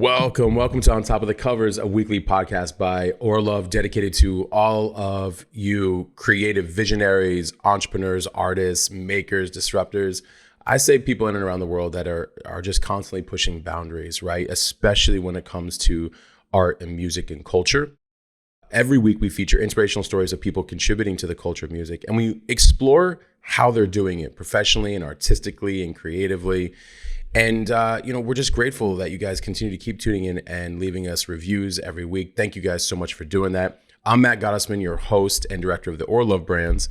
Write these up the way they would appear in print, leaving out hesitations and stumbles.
Welcome to On Top of the Covers, a weekly podcast by Orlove dedicated to all of you creative visionaries, entrepreneurs, artists, makers, disruptors. I say people in and around the world that are just constantly pushing boundaries, right? Especially when it comes to art and music and culture. Every week we feature inspirational stories of people contributing to the culture of music, and we explore how they're doing it professionally and artistically and creatively. And, we're just grateful that you guys continue to keep tuning in and leaving us reviews every week. Thank you guys so much for doing that. I'm Matt Gottesman, your host and director of the Orlove brands.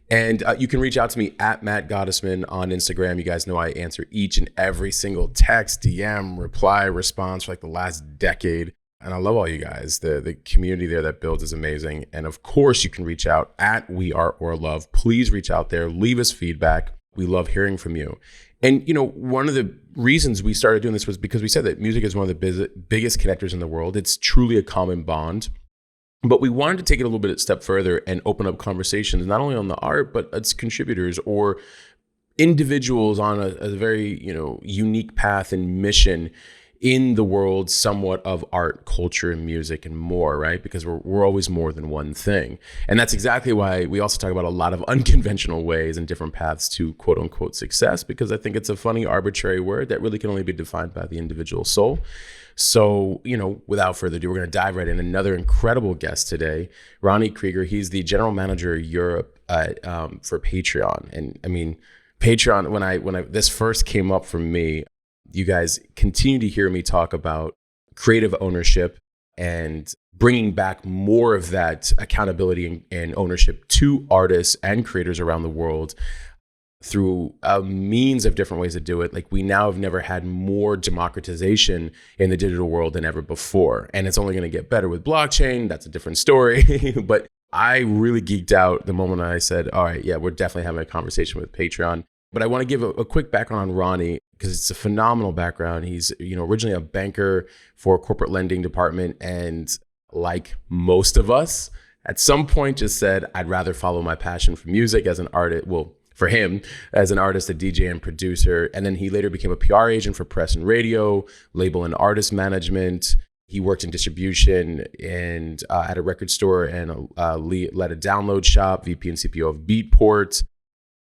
And you can reach out to me at Matt Gottesman on Instagram. You guys know I answer each and every single text, DM, reply, response for like the last decade. And I love all you guys. The community there that builds is amazing. And of course, you can reach out at We Are Orlove. Please reach out there. Leave us feedback. We love hearing from you. And, one of the reasons we started doing this was because we said that music is one of the biggest connectors in the world. It's truly a common bond. But we wanted to take it a little bit a step further and open up conversations, not only on the art, but its contributors or individuals on a very, unique path and mission in the world somewhat of art, culture, and music and more, right? Because we're always more than one thing. And that's exactly why we also talk about a lot of unconventional ways and different paths to quote unquote success, because I think it's a funny, arbitrary word that really can only be defined by the individual soul. So, without further ado, we're going to dive right in. Another incredible guest today, Ronny Krieger. He's the general manager of Europe for Patreon. And I mean, Patreon, when I this first came up for me, you guys continue to hear me talk about creative ownership and bringing back more of that accountability and ownership to artists and creators around the world through a means of different ways to do it. Like, we now have never had more democratization in the digital world than ever before. And it's only going to get better with blockchain. That's a different story. But I really geeked out the moment I said, all right, yeah, we're definitely having a conversation with Patreon. But I want to give a quick background on Ronny, because it's a phenomenal background. He's, originally a banker for a corporate lending department. And like most of us, at some point just said, I'd rather follow my passion for music as an artist. Well, for him, as an artist, a DJ and producer. And then he later became a PR agent for press and radio, label and artist management. He worked in distribution and at a record store and led a download shop, VP and CPO of Beatport.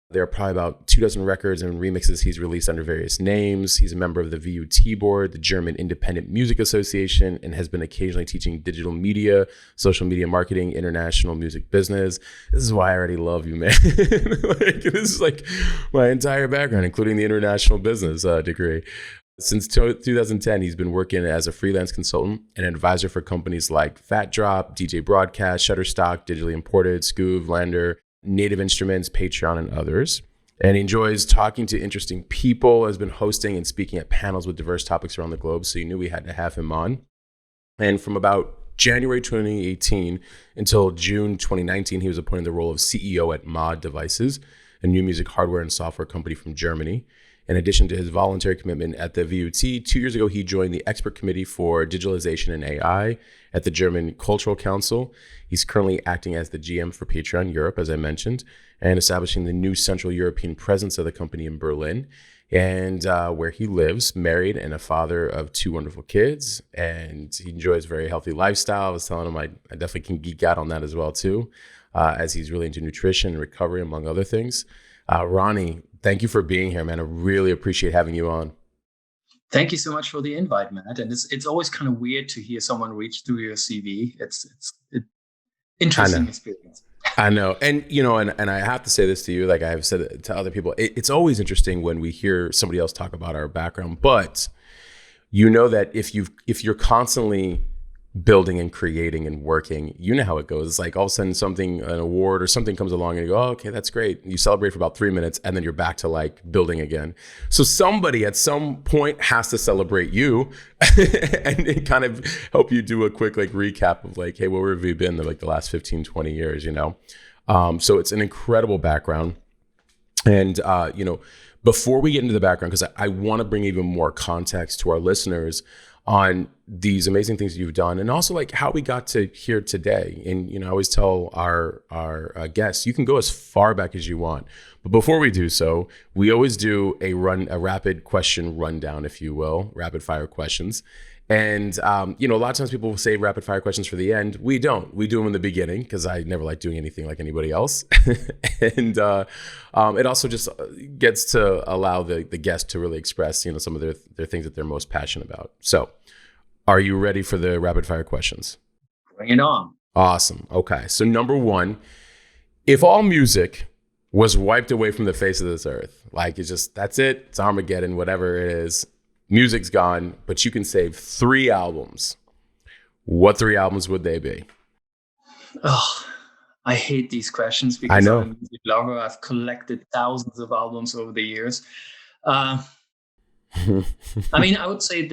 There are probably about 24 records and remixes he's released under various names. He's a member of the VUT board, the German Independent Music Association, and has been occasionally teaching digital media, social media marketing, international music business. This is why I already love you, man. This is like my entire background, including the international business degree. Since 2010, he's been working as a freelance consultant and advisor for companies like Fat Drop, DJ Broadcast, Shutterstock, Digitally Imported, Scoob, Lander, Native Instruments, Patreon, and others. And he enjoys talking to interesting people, has been hosting and speaking at panels with diverse topics around the globe. So you knew we had to have him on. And from about January 2018 until June 2019, he was appointed the role of CEO at Mod Devices, a new music hardware and software company from Germany. In addition to his voluntary commitment at the VUT, 2 years ago, he joined the expert committee for digitalization and AI at the German Cultural Council. He's currently acting as the GM for Patreon Europe, as I mentioned, and establishing the new Central European presence of the company in Berlin, and where he lives, married and a father of 2 wonderful kids. And he enjoys a very healthy lifestyle. I was telling him I definitely can geek out on that as well, too, as he's really into nutrition and recovery, among other things. Ronny, thank you for being here, man. I really appreciate having you on. Thank you so much for the invite, Matt. And it's always kind of weird to hear someone reach through your CV. It's interesting experience. I know. And, and I have to say this to you, like I've said it to other people, it's always interesting when we hear somebody else talk about our background, but that if you're constantly building and creating and working, you know how it goes. It's like all of a sudden an award or something comes along and you go, oh, okay, that's great. You celebrate for about 3 minutes and then you're back to like building again. So somebody at some point has to celebrate you and kind of help you do a quick like recap of like, hey, where have you been the last 15, 20 years, So it's an incredible background. And, before we get into the background, because I want to bring even more context to our listeners on these amazing things you've done, and also like how we got to here today. And I always tell our guests, you can go as far back as you want, but before we do so, we always do a rapid question rundown, if you will, rapid fire questions. And, you know, a lot of times people will say rapid fire questions for the end. We don't. We do them in the beginning because I never like doing anything like anybody else. And it also just gets to allow the guest to really express, you know, some of their things that they're most passionate about. So are you ready for the rapid fire questions? Bring it on. Awesome. Okay. So number one, if all music was wiped away from the face of this earth, like it's just, that's it, it's Armageddon, whatever it is, music's gone, but you can save 3 albums, what 3 albums would they be? Oh, I hate these questions I because I'm know. a music lover. I've collected thousands of albums over the years. I mean, I would say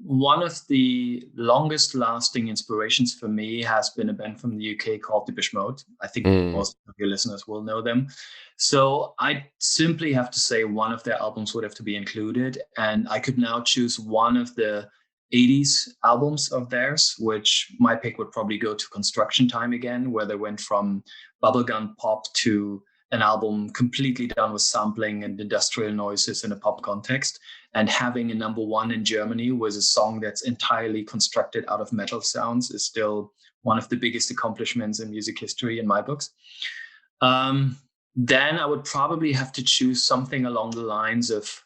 one of the longest lasting inspirations for me has been a band from the UK called Depeche Mode. I think most of your listeners will know them. So I simply have to say one of their albums would have to be included. And I could now choose one of the 80s albums of theirs, which my pick would probably go to Construction Time again, where they went from bubblegum pop to an album completely done with sampling and industrial noises in a pop context. And having a number 1 in Germany with a song that's entirely constructed out of metal sounds is still one of the biggest accomplishments in music history in my books. Then I would probably have to choose something along the lines of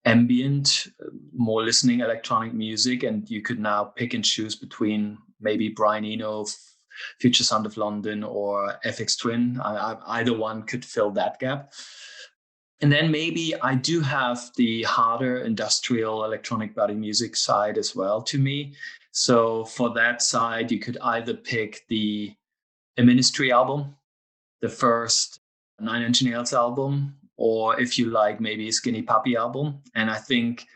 ambient, more listening electronic music. And you could now pick and choose between maybe Brian Eno, Future Sound of London, or FX Twin. Either one could fill that gap. And then maybe I do have the harder industrial electronic body music side as well to me. So for that side, you could either pick the Ministry album, the first Nine Inch Nails album, or if you like, maybe a Skinny Puppy album. And I think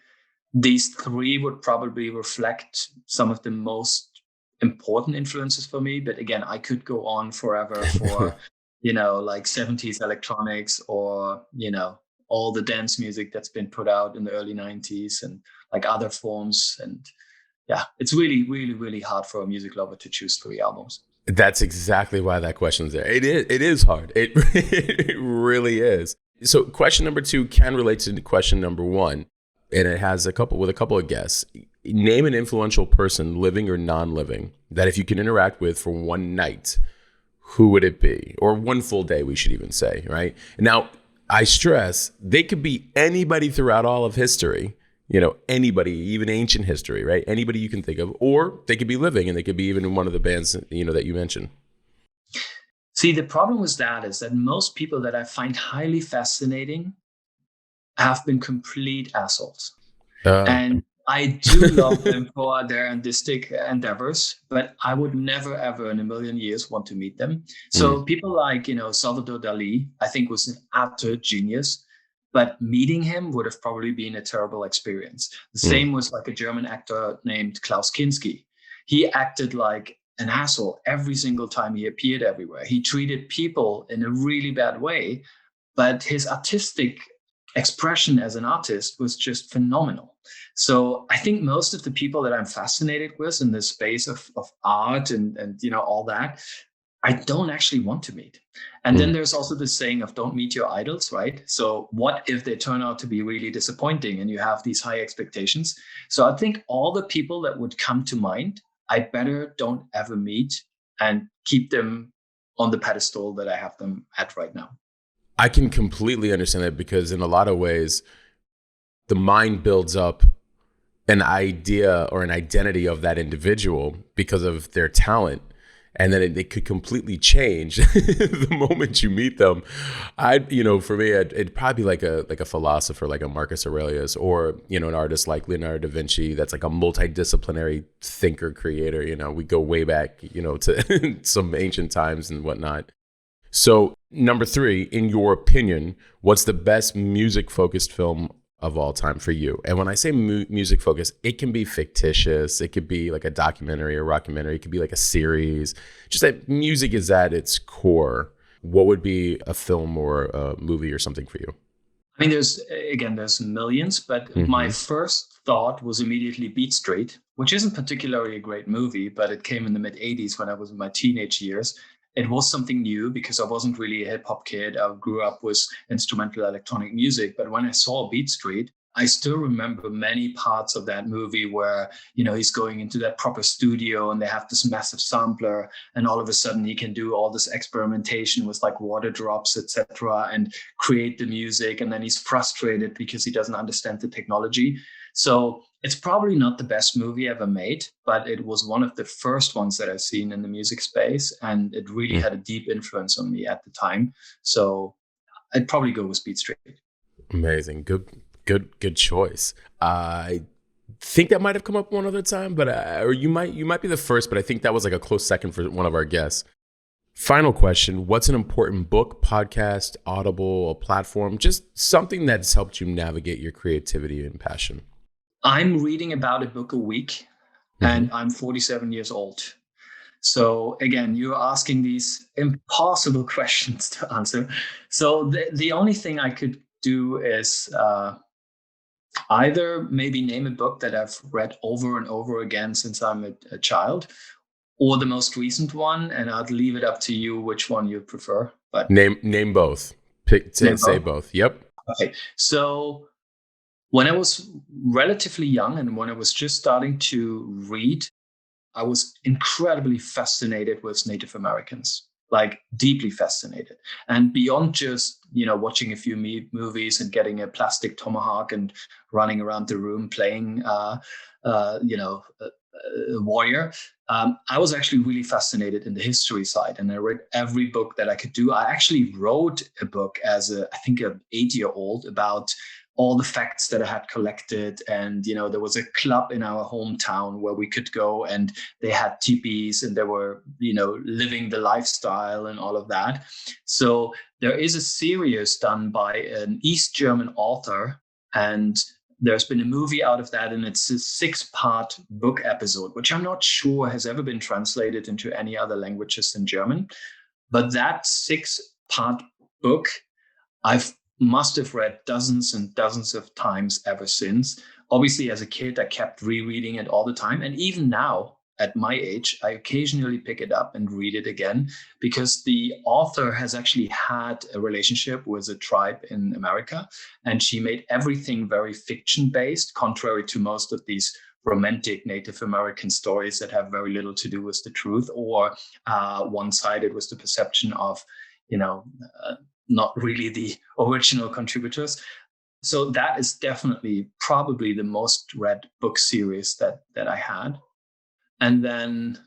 these 3 would probably reflect some of the most important influences for me. But again, I could go on forever for, you know, like 70s electronics, or, you know, all the dance music that's been put out in the early 90s and like other forms. And yeah, it's really, really, really hard for a music lover to choose 3 albums. That's exactly why that question's there. It is hard. It really is. So question number 2 can relate to question number 1. And it has a couple of guests. Name an influential person, living or non-living, that if you can interact with for one night, who would it be? Or one full day, we should even say, right? Now, I stress, they could be anybody throughout all of history, you know, anybody, even ancient history, right? Anybody you can think of, or they could be living, and they could be even in one of the bands, you know, that you mentioned. See, the problem with that is that most people that I find highly fascinating have been complete assholes. And I do love them for their artistic endeavors, but I would never, ever in a million years want to meet them. So people like, you know, Salvador Dali, I think was an utter genius, but meeting him would have probably been a terrible experience. The same was like a German actor named Klaus Kinski. He acted like an asshole every single time he appeared everywhere. He treated people in a really bad way, but his artistic expression as an artist was just phenomenal. So I think most of the people that I'm fascinated with in this space of art and you know, all that, I don't actually want to meet. And then there's also the saying of don't meet your idols, right? So what if they turn out to be really disappointing and you have these high expectations? So I think all the people that would come to mind, I better don't ever meet and keep them on the pedestal that I have them at right now. I can completely understand that, because in a lot of ways, the mind builds up an idea or an identity of that individual because of their talent. And then it could completely change the moment you meet them. For me, it'd probably be like a philosopher, like a Marcus Aurelius, or, you know, an artist like Leonardo da Vinci. That's like a multidisciplinary thinker, creator. You know, we go way back, you know, to some ancient times and whatnot. So number 3, in your opinion, what's the best music-focused film of all time for you? And when I say music focused, it can be fictitious. It could be like a documentary or rockumentary. It could be like a series. Just that music is at its core. What would be a film or a movie or something for you? I mean, there's millions, but my first thought was immediately Beat Street, which isn't particularly a great movie, but it came in the mid-'80s when I was in my teenage years. It was something new because I wasn't really a hip hop kid. I grew up with instrumental electronic music. But when I saw Beat Street, I still remember many parts of that movie where, he's going into that proper studio and they have this massive sampler, and all of a sudden he can do all this experimentation with like water drops, etc., and create the music. And then he's frustrated because he doesn't understand the technology. So it's probably not the best movie ever made, but it was one of the first ones that I've seen in the music space. And it really had a deep influence on me at the time. So I'd probably go with Beat Street. Amazing. Good choice. I think that might have come up one other time, but or you might be the first, but I think that was like a close second for one of our guests. Final question: what's an important book, podcast, Audible, a platform, just something that's helped you navigate your creativity and passion? I'm reading about a book a week, and I'm 47 years old. So again, you're asking these impossible questions to answer. So the only thing I could do is either maybe name a book that I've read over and over again since I'm a child, or the most recent one, and I'd leave it up to you which one you prefer. But name both. Say both. Yep. Okay. So when I was relatively young and when I was just starting to read, I was incredibly fascinated with Native Americans, like deeply fascinated. And beyond just, watching a few movies and getting a plastic tomahawk and running around the room playing, a warrior, I was actually really fascinated in the history side. And I read every book that I could do. I actually wrote a book as I think an 8-year-old about all the facts that I had collected. And, there was a club in our hometown where we could go, and they had teepees and they were, living the lifestyle and all of that. So there is a series done by an East German author, and there's been a movie out of that, and it's a 6-part book episode, which I'm not sure has ever been translated into any other languages than German. But that 6-part book, must have read dozens and dozens of times ever since. Obviously, as a kid, I kept rereading it all the time. And even now, at my age, I occasionally pick it up and read it again, because the author has actually had a relationship with a tribe in America, and she made everything very fiction-based, contrary to most of these romantic Native American stories that have very little to do with the truth, or one-sided with the perception of, not really the original contributors. So that is definitely probably the most read book series that I had. And then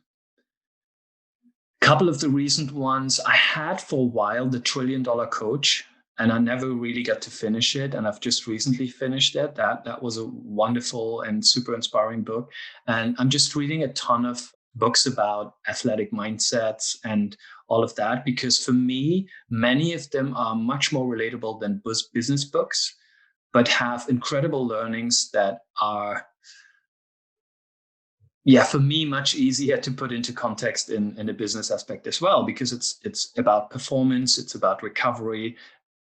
a couple of the recent ones, I had for a while The $1 Trillion Coach, and I never really got to finish it. And I've just recently finished it. That was a wonderful and super inspiring book. And I'm just reading a ton of books about athletic mindsets and all of that, because for me, many of them are much more relatable than business books, but have incredible learnings that are, for me, much easier to put into context in a business aspect as well, because it's about performance, it's about recovery,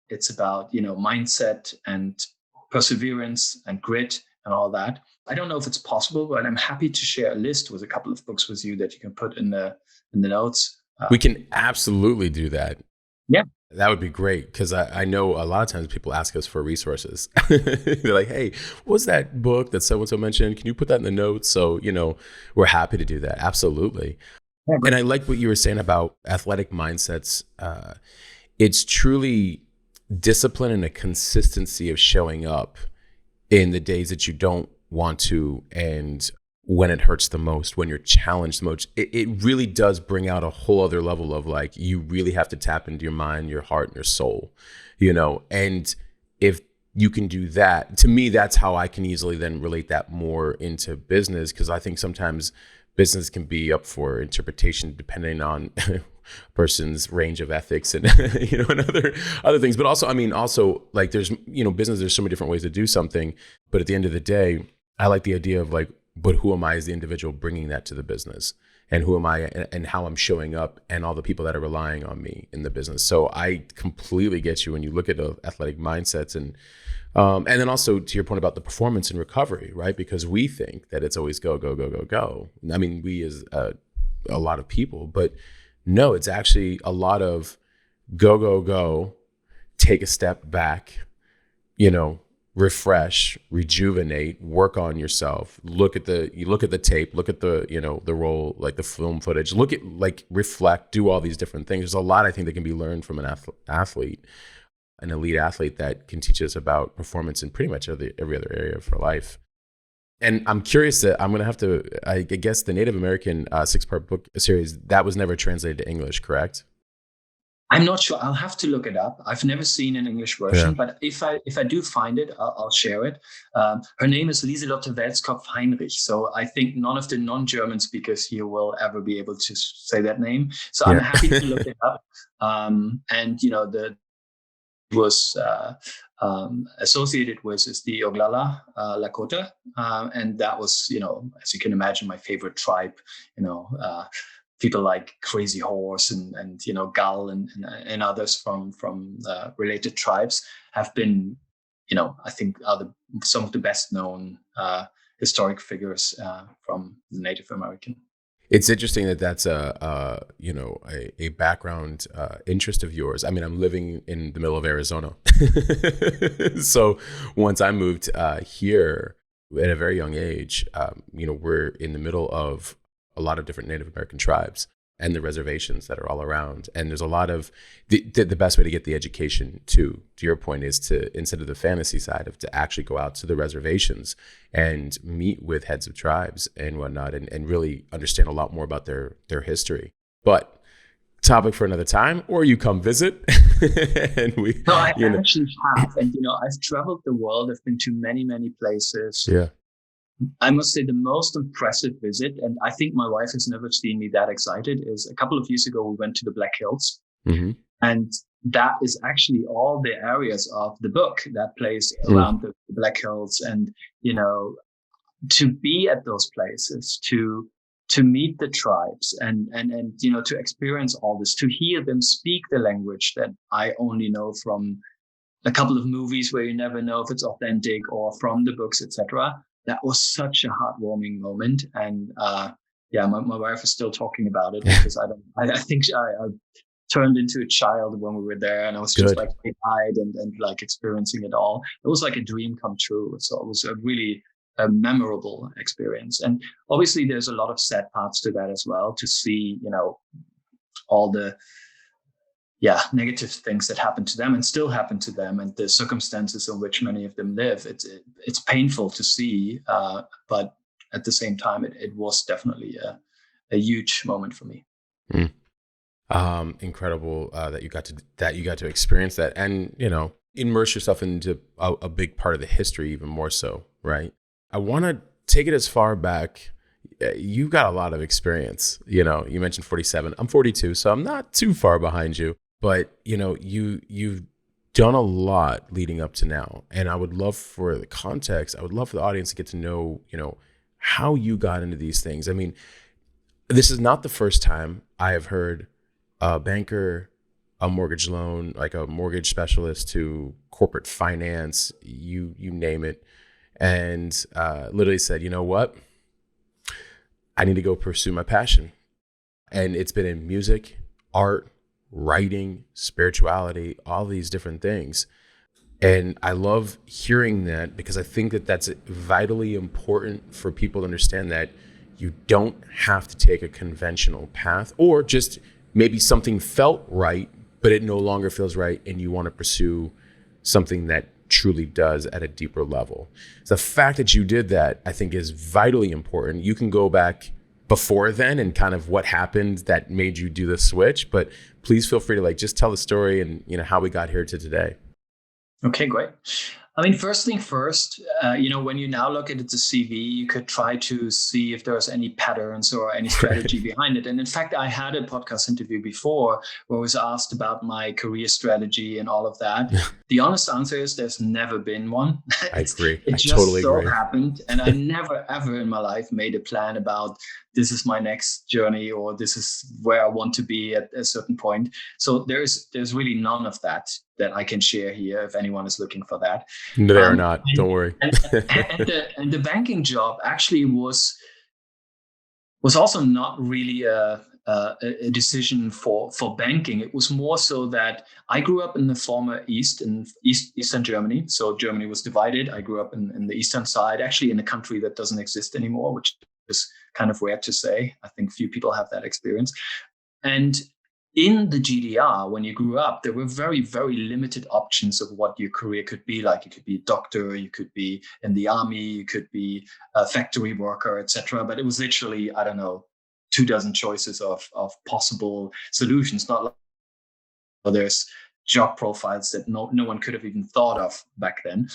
it's about, mindset and perseverance and grit and all that. I don't know if it's possible, but I'm happy to share a list with a couple of books with you that you can put in the notes. We can absolutely do that. Yeah. That would be great, because I know a lot of times people ask us for resources. They're like, hey, what's that book that so-and-so mentioned? Can you put that in the notes? So, we're happy to do that. Absolutely. Yeah, and I like what you were saying about athletic mindsets. It's truly discipline and a consistency of showing up in the days that you don't want to, and when it hurts the most, when you're challenged the most. It really does bring out a whole other level of, like, you really have to tap into your mind, your heart, and your soul, and if you can do that, to me, that's how I can easily then relate that more into business, because I think sometimes business can be up for interpretation depending on person's range of ethics and and other things. But also like, there's business, there's so many different ways to do something, but at the end of the day, I like the idea of, like, but who am I as the individual bringing that to the business, and who am I and how I'm showing up, and all the people that are relying on me in the business. So I completely get you when you look at athletic mindsets, and then also to your point about the performance and recovery, right? Because we think that it's always go, go, go, go, go. I mean, we as a lot of people, but no, it's actually a lot of go, go, go, take a step back, refresh, rejuvenate, work on yourself, look at the tape, look at the, the role, like the film footage, look at, like, reflect, do all these different things. There's a lot, I think, that can be learned from an athlete, an elite athlete, that can teach us about performance in pretty much every other area of our life. And I'm curious that I'm going to have to, I guess the Native American 6-part book series, that was never translated to English, correct? I'm not sure. I'll have to look it up. I've never seen an English version, but if I do find it, I'll share it. Her name is Lieselotte Welskopf-Heinrich. So I think none of the non-German speakers here will ever be able to say that name. So I'm happy to look it up. And, the was associated with is the Oglala Lakota. And that was, as you can imagine, my favorite tribe, people like Crazy Horse and Gull and others from related tribes have been, I think are some of the best known historic figures from the Native American. It's interesting that that's a background interest of yours. I mean, I'm living in the middle of Arizona. So once I moved here at a very young age, we're in the middle of a lot of different Native American tribes and the reservations that are all around. And there's a lot of the best way to get the education to your point is to, instead of the fantasy side, of to actually go out to the reservations and meet with heads of tribes and whatnot, and really understand a lot more about their history. But topic for another time, or you come visit. And we, no, I actually have. And, I've traveled the world. I've been to many, many places. Yeah. I must say the most impressive visit, and I think my wife has never seen me that excited, is a couple of years ago, we went to the Black Hills. Mm-hmm. And that is actually all the areas of the book that plays around the Black Hills. And, to be at those places, to meet the tribes and, to experience all this, to hear them speak the language that I only know from a couple of movies where you never know if it's authentic, or from the books, etc. That was such a heartwarming moment. And my wife is still talking about it, because I think I turned into a child when we were there, and I was just like eyed and like experiencing it all. It was like a dream come true. So it was a really memorable experience. And obviously there's a lot of sad parts to that as well, to see, all the negative things that happen to them and still happen to them, and the circumstances in which many of them live. It's painful to see, but at the same time, it was definitely a huge moment for me. Incredible that you got to experience that, and immerse yourself into a big part of the history, even more so, right? I want to take it as far back. You got a lot of experience. You mentioned 47. I'm 42, so I'm not too far behind you. But, you've done a lot leading up to now. And I would love for the context, I would love for the audience to get to know, how you got into these things. I mean, this is not the first time I have heard a banker, a mortgage loan, like a mortgage specialist, to corporate finance, you name it. And literally said, you know what? I need to go pursue my passion. And it's been in music, art, writing, spirituality, all these different things. And I love hearing that, because I think that that's vitally important for people to understand that you don't have to take a conventional path, or just maybe something felt right, but it no longer feels right, and you want to pursue something that truly does at a deeper level. The fact that you did that, I think, is vitally important. You can go back before then and kind of what happened that made you do the switch, but please feel free to just tell the story and how we got here to today. Okay, great. I mean, first thing first, when you now look at the CV, you could try to see if there's any patterns or any strategy behind it. And in fact, I had a podcast interview before where I was asked about my career strategy and all of that. The honest answer is there's never been one. I agree. It just totally so happened. And I never, ever in my life made a plan about this is my next journey, or this is where I want to be at a certain point. So there's really none of that I can share here if anyone is looking for that. No, they are not. Don't worry. and the banking job actually was also not really a a decision for banking. It was more so that I grew up in the former Eastern Germany. So Germany was divided. I grew up in the eastern side, actually in a country that doesn't exist anymore, which is kind of rare to say. I think few people have that experience. And in the GDR, when you grew up, there were very, very limited options of what your career could be like. You could be a doctor, you could be in the army, you could be a factory worker, etc. But it was literally, I don't know, 24 choices of possible solutions. Not like there's job profiles that no one could have even thought of back then.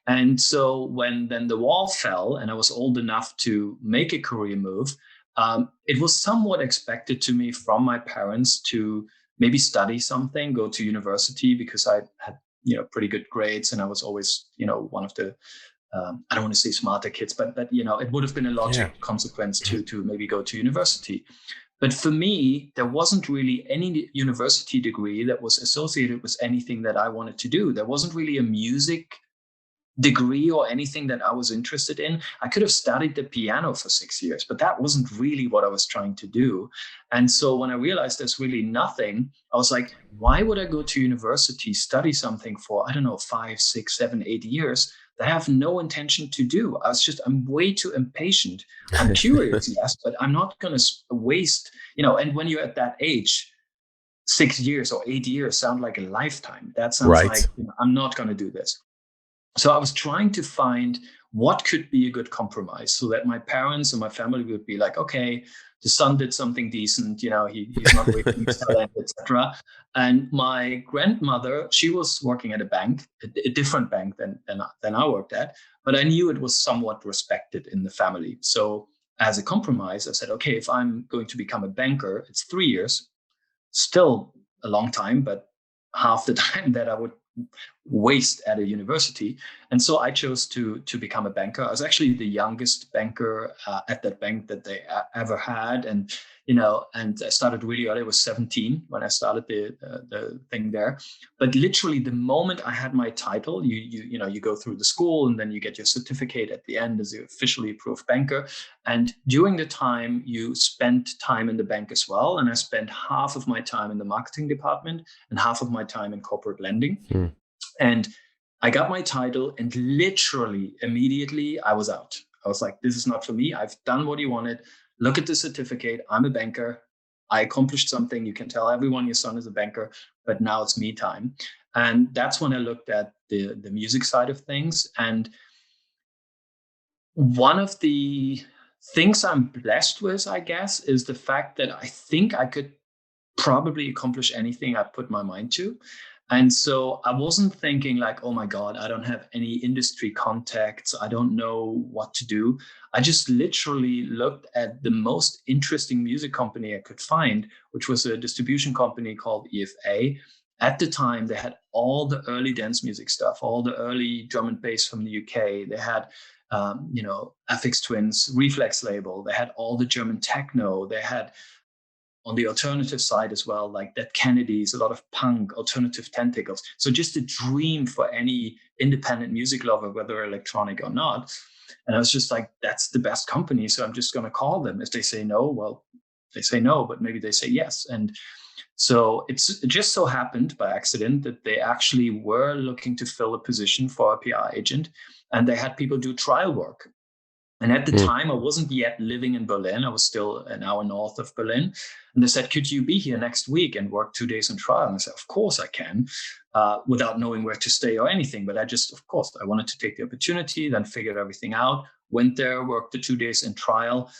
And so when then the wall fell and I was old enough to make a career move, it was somewhat expected to me from my parents to maybe study something, go to university, because I had pretty good grades and I was always one of the I don't want to say smarter kids, but it would have been a logical consequence to maybe go to university. But for me, there wasn't really any university degree that was associated with anything that I wanted to do. There wasn't really a music degree or anything that I was interested in. I could have studied the piano for 6 years, but that wasn't really what I was trying to do. And so when I realized there's really nothing, I was like, why would I go to university, study something for, I don't know, 5, 6, 7, 8 years that I have no intention to do? I'm way too impatient. I'm curious, yes, but I'm not going to waste, and when you're at that age, 6 years or 8 years sound like a lifetime. That sounds like, I'm not going to do this. So I was trying to find what could be a good compromise so that my parents and my family would be like, okay, the son did something decent, he's not wasting his talent, etc. And my grandmother, she was working at a bank, a different bank than I worked at, but I knew it was somewhat respected in the family. So as a compromise, I said, okay, if I'm going to become a banker, it's 3 years, still a long time, but half the time that I would waste at a university. And so I chose to become a banker. I was actually the youngest banker at that bank that they ever had. And I started really early. I was 17 when I started the thing there. But literally the moment I had my title, you go through the school and then you get your certificate at the end as an officially approved banker. And during the time, you spent time in the bank as well. And I spent half of my time in the marketing department and half of my time in corporate lending. And I got my title and literally immediately I was out. I was like, this is not for me. I've done what you wanted. Look at the certificate. I'm a banker. I accomplished something. You can tell everyone your son is a banker, but now it's me time. And that's when I looked at the music side of things. And one of the things I'm blessed with, I guess, is the fact that I think I could probably accomplish anything I put my mind to. And so I wasn't thinking like, oh my God, I don't have any industry contacts. I don't know what to do. I just literally looked at the most interesting music company I could find, which was a distribution company called EFA. At the time, they had all the early dance music stuff, all the early drum and bass from the UK. They had, FX Twins, Reflex label. They had all the German techno. They had, on the alternative side as well, like Dead Kennedys, a lot of punk, alternative tentacles. So just a dream for any independent music lover, whether electronic or not. And I was just like, that's the best company. So I'm just going to call them. If they say no, well, they say no, but maybe they say yes. And so it just so happened by accident that they actually were looking to fill a position for a PR agent, and they had people do trial work. And at the time, I wasn't yet living in Berlin. I was still an hour north of Berlin. And they said, could you be here next week and work 2 days on trial? And I said, of course I can, without knowing where to stay or anything. But I wanted to take the opportunity, then figured everything out, went there, worked the 2 days in trial,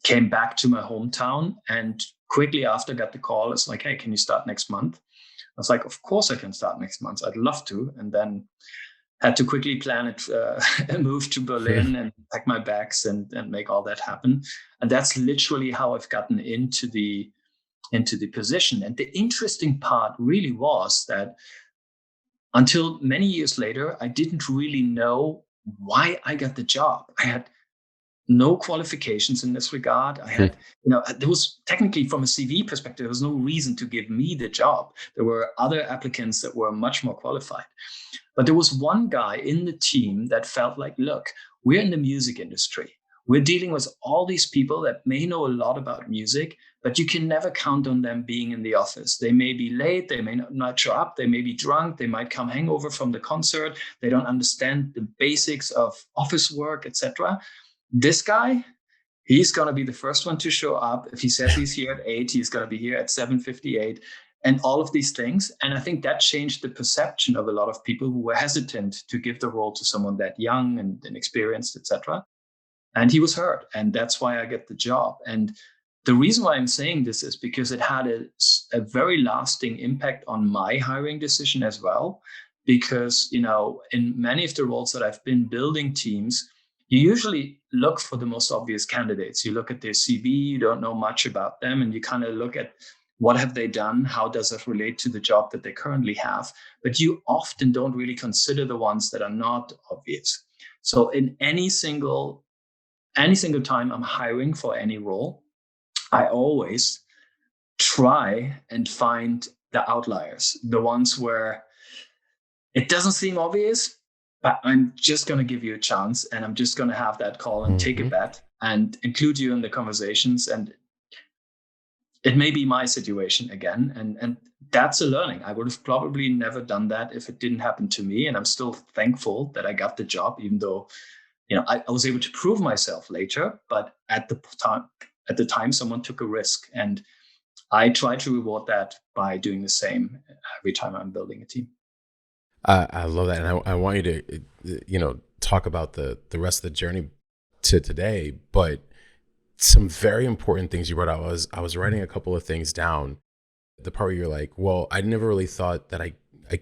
came back to my hometown. And quickly after got the call, it's like, hey, can you start next month? I was like, of course I can start next month. I'd love to. And then had to quickly plan it, a move to Berlin and pack my bags and make all that happen. And that's literally how I've gotten into the position. And the interesting part really was that until many years later, I didn't really know why I got the job. I had no qualifications in this regard. I had, there was technically, from a CV perspective, there was no reason to give me the job. There were other applicants that were much more qualified. But there was one guy in the team that felt like, look, we're in the music industry. We're dealing with all these people that may know a lot about music, but you can never count on them being in the office. They may be late, they may not show up, they may be drunk, they might come hangover from the concert, they don't understand the basics of office work, etc. This guy, he's going to be the first one to show up. If he says he's here at 8, he's going to be here at 7:58, and all of these things. And I think that changed the perception of a lot of people who were hesitant to give the role to someone that young and inexperienced, etc. And he was heard, and that's why I get the job. And the reason why I'm saying this is because it had a very lasting impact on my hiring decision as well. Because, in many of the roles that I've been building teams, you usually look for the most obvious candidates. You look at their CV, you don't know much about them, and you kind of look at what have they done? How does it relate to the job that they currently have? But you often don't really consider the ones that are not obvious. So in any single time I'm hiring for any role, I always try and find the outliers, the ones where it doesn't seem obvious, but I'm just going to give you a chance, and I'm just going to have that call and take a bet and include you in the conversations. And it may be my situation again. And that's a learning. I would have probably never done that if it didn't happen to me. And I'm still thankful that I got the job, even though, I was able to prove myself later. But at the time, someone took a risk. And I try to reward that by doing the same every time I'm building a team. I love that. And I want you to, talk about the rest of the journey to today, but some very important things you brought out. I was writing a couple of things down. The part where you're like, well, I never really thought that I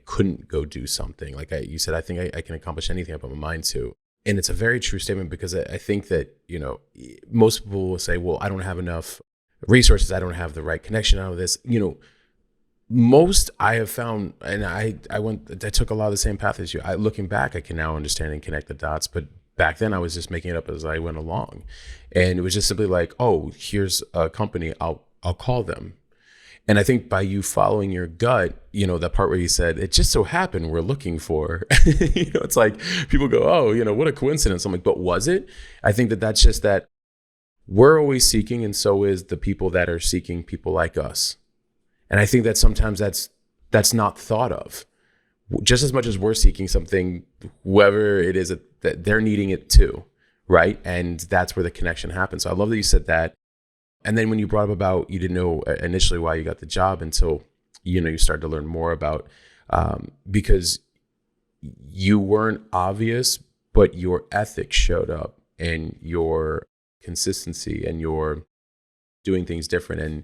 couldn't go do something. Like you said, I think I can accomplish anything I put my mind to. And it's a very true statement, because I think that, most people will say, well, I don't have enough resources. I don't have the right connection out of this. Most I have found, and I took a lot of the same path as you. Looking back, I can now understand and connect the dots. But back then I was just making it up as I went along. And it was just simply like, oh, here's a company, I'll call them. And I think by you following your gut, that part where you said, it just so happened we're looking for, it's like people go, oh, what a coincidence. I'm like, but was it? I think that's just that we're always seeking, and so is the people that are seeking people like us. And I think that sometimes that's not thought of. Just as much as we're seeking something, whoever it is that they're needing it too, right? And that's where the connection happens. So I love that you said that. And then when you brought up about you didn't know initially why you got the job until you started to learn more about, because you weren't obvious, but your ethics showed up, and your consistency, and your doing things different, and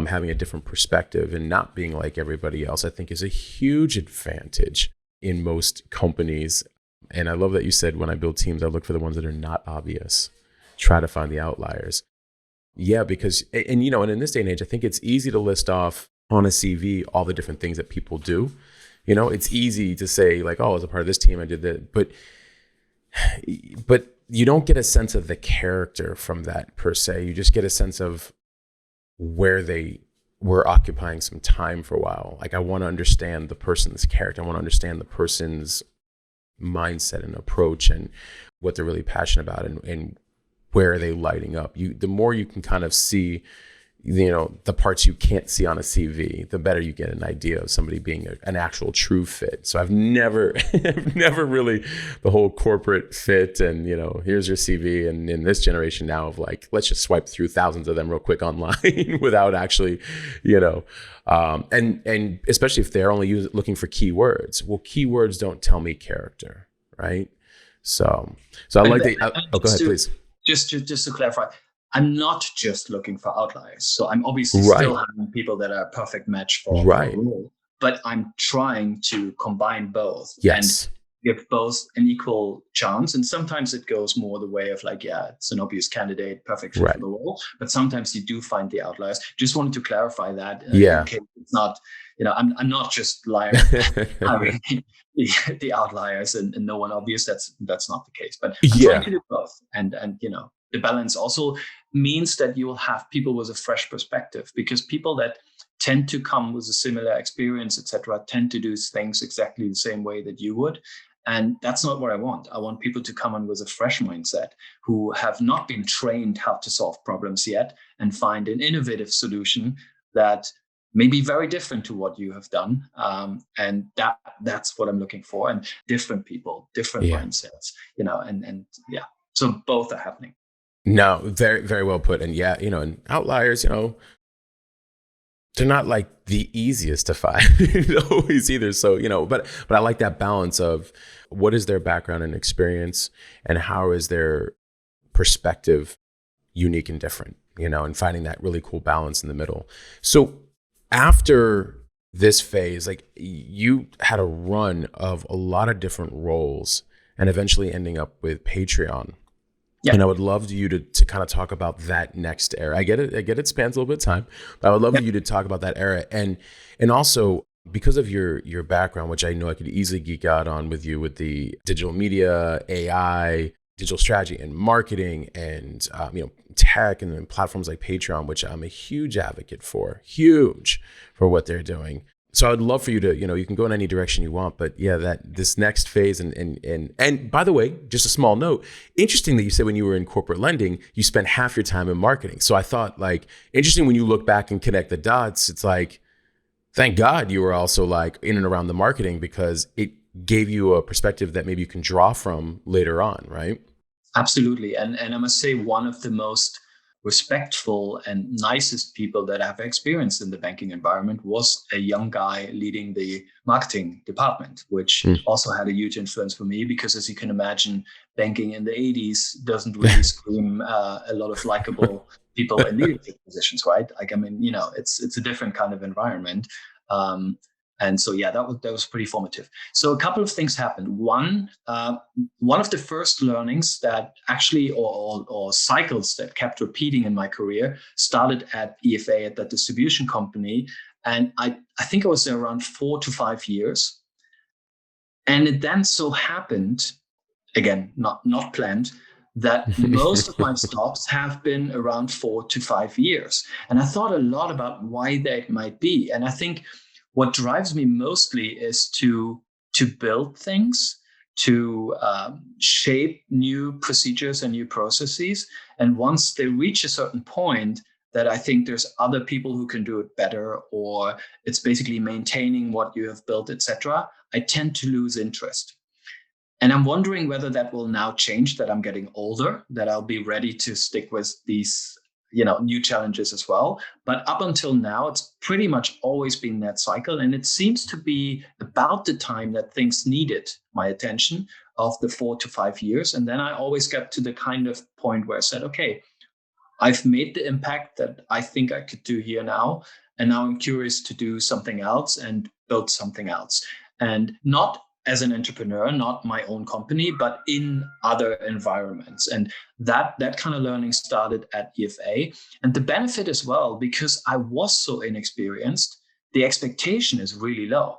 having a different perspective, and not being like everybody else, I think is a huge advantage in most companies. And I love that you said, when I build teams, I look for the ones that are not obvious, try to find the outliers. Yeah, because, and in this day and age, I think it's easy to list off on a CV all the different things that people do. It's easy to say like, oh, as a part of this team, I did that. But you don't get a sense of the character from that per se. You just get a sense of where they were occupying some time for a while. Like, I want to understand the person's character. I want to understand the person's mindset and approach, and what they're really passionate about, and where are they lighting up. The more you can kind of see, the parts you can't see on a CV, the better you get an idea of somebody being an actual true fit. So I've never really the whole corporate fit and, here's your CV. And in this generation now of like, let's just swipe through thousands of them real quick online without actually, and especially if they're only looking for keywords. Well, keywords don't tell me character, right? So I like the, go ahead, please. Just to clarify, I'm not just looking for outliers. So I'm obviously still having people that are a perfect match for a role, but I'm trying to combine both and give both an equal chance. And sometimes it goes more the way of like, yeah, it's an obvious candidate, perfect fit for the role. But sometimes you do find the outliers. Just wanted to clarify that. In case it's not, I'm not just hiring the outliers and no one obvious. That's not the case. But I'm trying to do both. And the balance also means that you will have people with a fresh perspective, because people that tend to come with a similar experience, etc., tend to do things exactly the same way that you would. And that's not what I want. I want people to come in with a fresh mindset who have not been trained how to solve problems yet and find an innovative solution that may be very different to what you have done. And that's what I'm looking for. And different people, different mindsets, and yeah. So both are happening. No, very, very well put. And yeah, and outliers, they're not like the easiest to find always either. So, but I like that balance of what is their background and experience and how is their perspective unique and different, and finding that really cool balance in the middle. So after this phase, like you had a run of a lot of different roles and eventually ending up with Patreon. Yeah. And I would love you to kind of talk about that next era. I get it spans a little bit of time, but I would love for you to talk about that era. And also because of your background, which I know I could easily geek out on with you with the digital media, AI, digital strategy and marketing and, tech and then platforms like Patreon, which I'm a huge advocate for what they're doing. So I'd love for you to, you can go in any direction you want, but yeah, that this next phase and by the way, just a small note, interesting that you said when you were in corporate lending, you spent half your time in marketing. So I thought like interesting when you look back and connect the dots, it's like, thank God you were also like in and around the marketing because it gave you a perspective that maybe you can draw from later on, right? Absolutely. And I must say one of the most respectful and nicest people that I've experienced in the banking environment was a young guy leading the marketing department, which also had a huge influence for me because, as you can imagine, banking in the 80s doesn't really scream a lot of likable people in leadership positions, right? Like, I mean, it's a different kind of environment. And so, yeah, that was pretty formative. So a couple of things happened. One of the first learnings that actually, or cycles that kept repeating in my career started at EFA, at that distribution company. And I think I was there around 4 to 5 years. And it then so happened, again, not planned, that most of my stops have been around 4 to 5 years. And I thought a lot about why that might be. And I think what drives me mostly is to build things, to shape new procedures and new processes. And once they reach a certain point that I think there's other people who can do it better, or it's basically maintaining what you have built, etc., I tend to lose interest. And I'm wondering whether that will now change, that I'm getting older, that I'll be ready to stick with these new challenges as well. But up until now, it's pretty much always been that cycle. And it seems to be about the time that things needed my attention of the 4 to 5 years. And then I always got to the kind of point where I said, okay, I've made the impact that I think I could do here now. And now I'm curious to do something else and build something else. And not as an entrepreneur, not my own company, but in other environments. And that kind of learning started at EFA. And the benefit as well, because I was so inexperienced, the expectation is really low.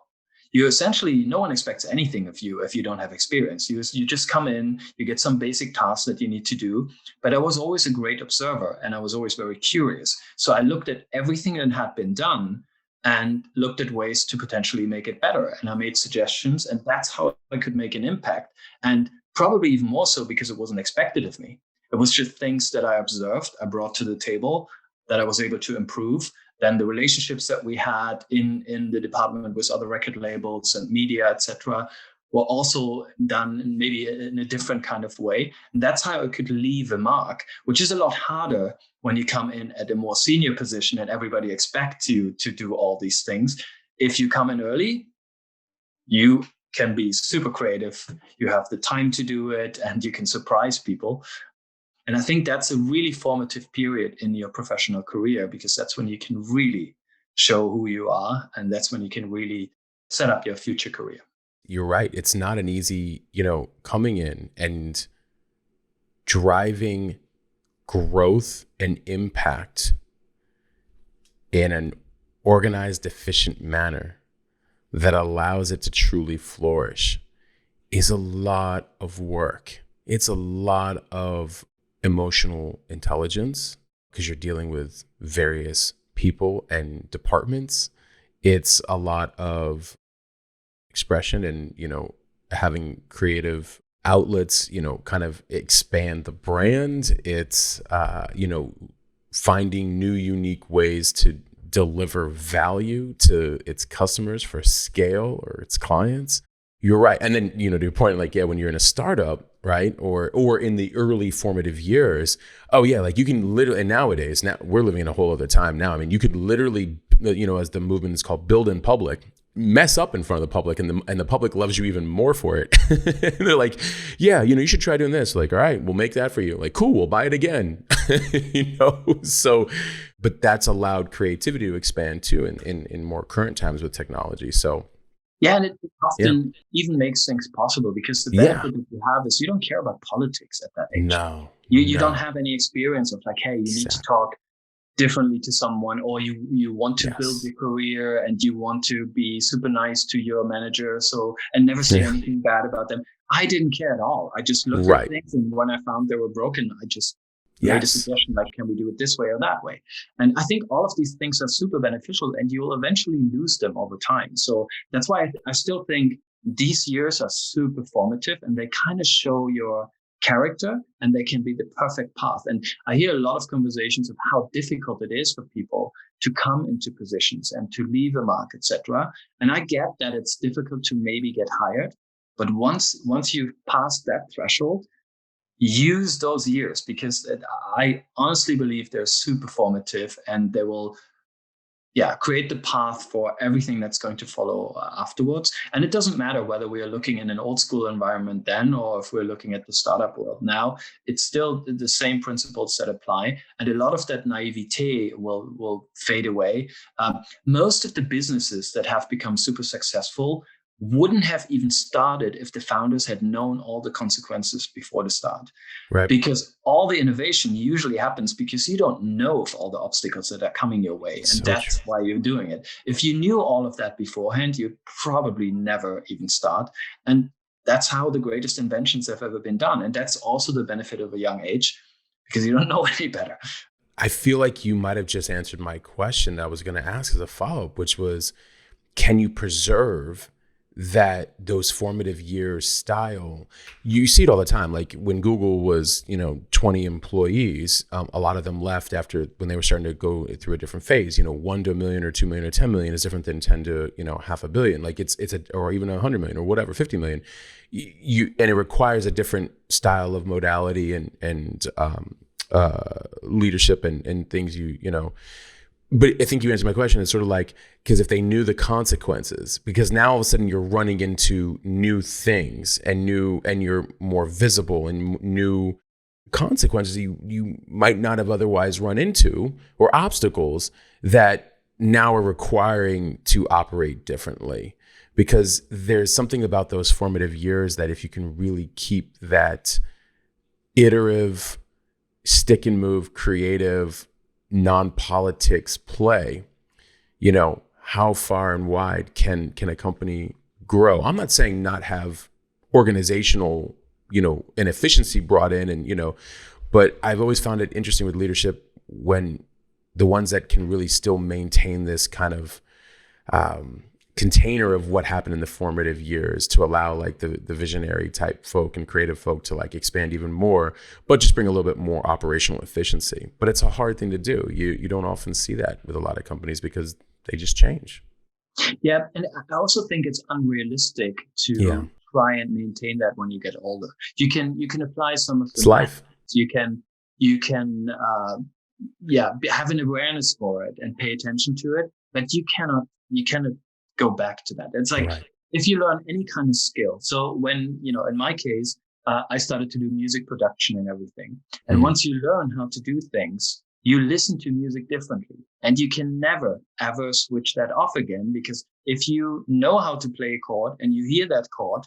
You essentially, no one expects anything of you if you don't have experience. You just come in, you get some basic tasks that you need to do. But I was always a great observer and I was always very curious. So I looked at everything that had been done and looked at ways to potentially make it better. And I made suggestions, and that's how I could make an impact. And probably even more so because it wasn't expected of me. It was just things that I observed, I brought to the table that I was able to improve. Then the relationships that we had in the department with other record labels and media, etc., were also done maybe in a different kind of way. And that's how I could leave a mark, which is a lot harder when you come in at a more senior position and everybody expects you to do all these things. If you come in early, you can be super creative. You have the time to do it and you can surprise people. And I think that's a really formative period in your professional career, because that's when you can really show who you are. And that's when you can really set up your future career. You're right. It's not an easy, coming in and driving growth and impact in an organized, efficient manner that allows it to truly flourish is a lot of work. It's a lot of emotional intelligence because you're dealing with various people and departments. It's a lot of expression and, having creative outlets, kind of expand the brand. It's, finding new, unique ways to deliver value to its customers for scale or its clients. You're right. And then, to your point, like, when you're in a startup, right? Or in the early formative years, like you can literally, and nowadays, now we're living in a whole other time now. I mean, you could literally, as the movement is called, build in public, mess up in front of the public, and the public loves you even more for it. They're like, you should try doing this. Like, all right, we'll make that for you. Like, cool, we'll buy it again. So, but that's allowed creativity to expand too in more current times with technology. So and it often even makes things possible, because the benefit that you have is you don't care about politics at that age. No, you don't have any experience of like, hey, you need to talk differently to someone, or you want to build your career and you want to be super nice to your manager, and never say anything bad about them. I didn't care at all. I just looked at things, and when I found they were broken, I just made a suggestion like, can we do it this way or that way? And I think all of these things are super beneficial, and you will eventually lose them over time. So that's why I still think these years are super formative, and they kind of show your character, and they can be the perfect path. And I hear a lot of conversations of how difficult it is for people to come into positions and to leave a mark, etc. And I get that it's difficult to maybe get hired, but once you've passed that threshold, use those years, because I honestly believe they're super formative, and they will create the path for everything that's going to follow afterwards. And it doesn't matter whether we are looking in an old school environment then, or if we're looking at the startup world now, it's still the same principles that apply. And a lot of that naivete will fade away. Most of the businesses that have become super successful wouldn't have even started if the founders had known all the consequences before the start. Right. Because all the innovation usually happens because you don't know of all the obstacles that are coming your way. And that's why you're doing it. If you knew all of that beforehand, you'd probably never even start. And that's how the greatest inventions have ever been done. And that's also the benefit of a young age, because you don't know any better. I feel like you might have just answered my question that I was going to ask as a follow-up, which was, can you preserve those formative years style? You see it all the time. Like when Google was, 20 employees, a lot of them left when they were starting to go through a different phase. 1 to 1 million or 2 million or 10 million is different than 10 to, $500 million. Like or even 100 million or whatever, 50 million. And it requires a different style of modality and leadership and things But I think you answered my question. It's sort of like, because if they knew the consequences, because now all of a sudden you're running into new things and you're more visible and new consequences you might not have otherwise run into, or obstacles that now are requiring to operate differently. Because there's something about those formative years that if you can really keep that iterative, stick and move, creative, non-politics play, how far and wide can a company grow? I'm not saying not have organizational, inefficiency brought in, and, but I've always found it interesting with leadership when the ones that can really still maintain this kind of container of what happened in the formative years to allow like the visionary type folk and creative folk to like expand even more, but just bring a little bit more operational efficiency. But it's a hard thing to do. You don't often see that with a lot of companies because they just change. Yeah. And I also think it's unrealistic to try and maintain that when you get older. You can apply some of the it's life. You can have an awareness for it and pay attention to it, but you cannot go back to that. It's like if you learn any kind of skill. So when, in my case, I started to do music production and everything. And once you learn how to do things, you listen to music differently, and you can never, ever switch that off again, because if you know how to play a chord and you hear that chord,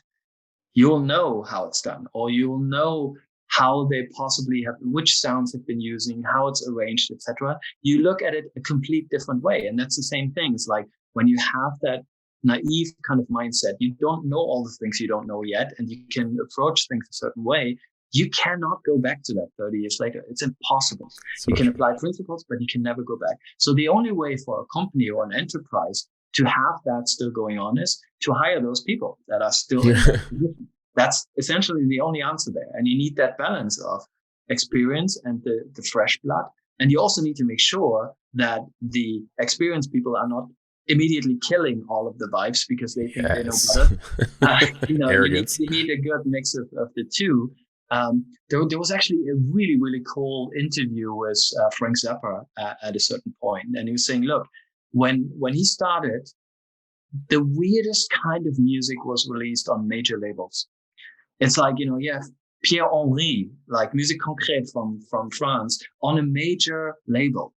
you'll know how it's done, or you'll know how they possibly have, which sounds have been using, how it's arranged, etc. You look at it a complete different way. And that's the same thing. It's like when you have that naive kind of mindset, you don't know all the things you don't know yet, and you can approach things a certain way. You cannot go back to that 30 years later. It's impossible. You can apply principles, but you can never go back. So the only way for a company or an enterprise to have that still going on is to hire those people that are still in that position. That's essentially the only answer there. And you need that balance of experience and the fresh blood. And you also need to make sure that the experienced people are not immediately killing all of the vibes because they think they know better. Arrogance. You need a good mix of the two. There was actually a really, really cool interview with Frank Zappa at a certain point, and he was saying, look, when he started, the weirdest kind of music was released on major labels. It's like, you have Pierre Henry, like Musique Concrète from France, on a major label.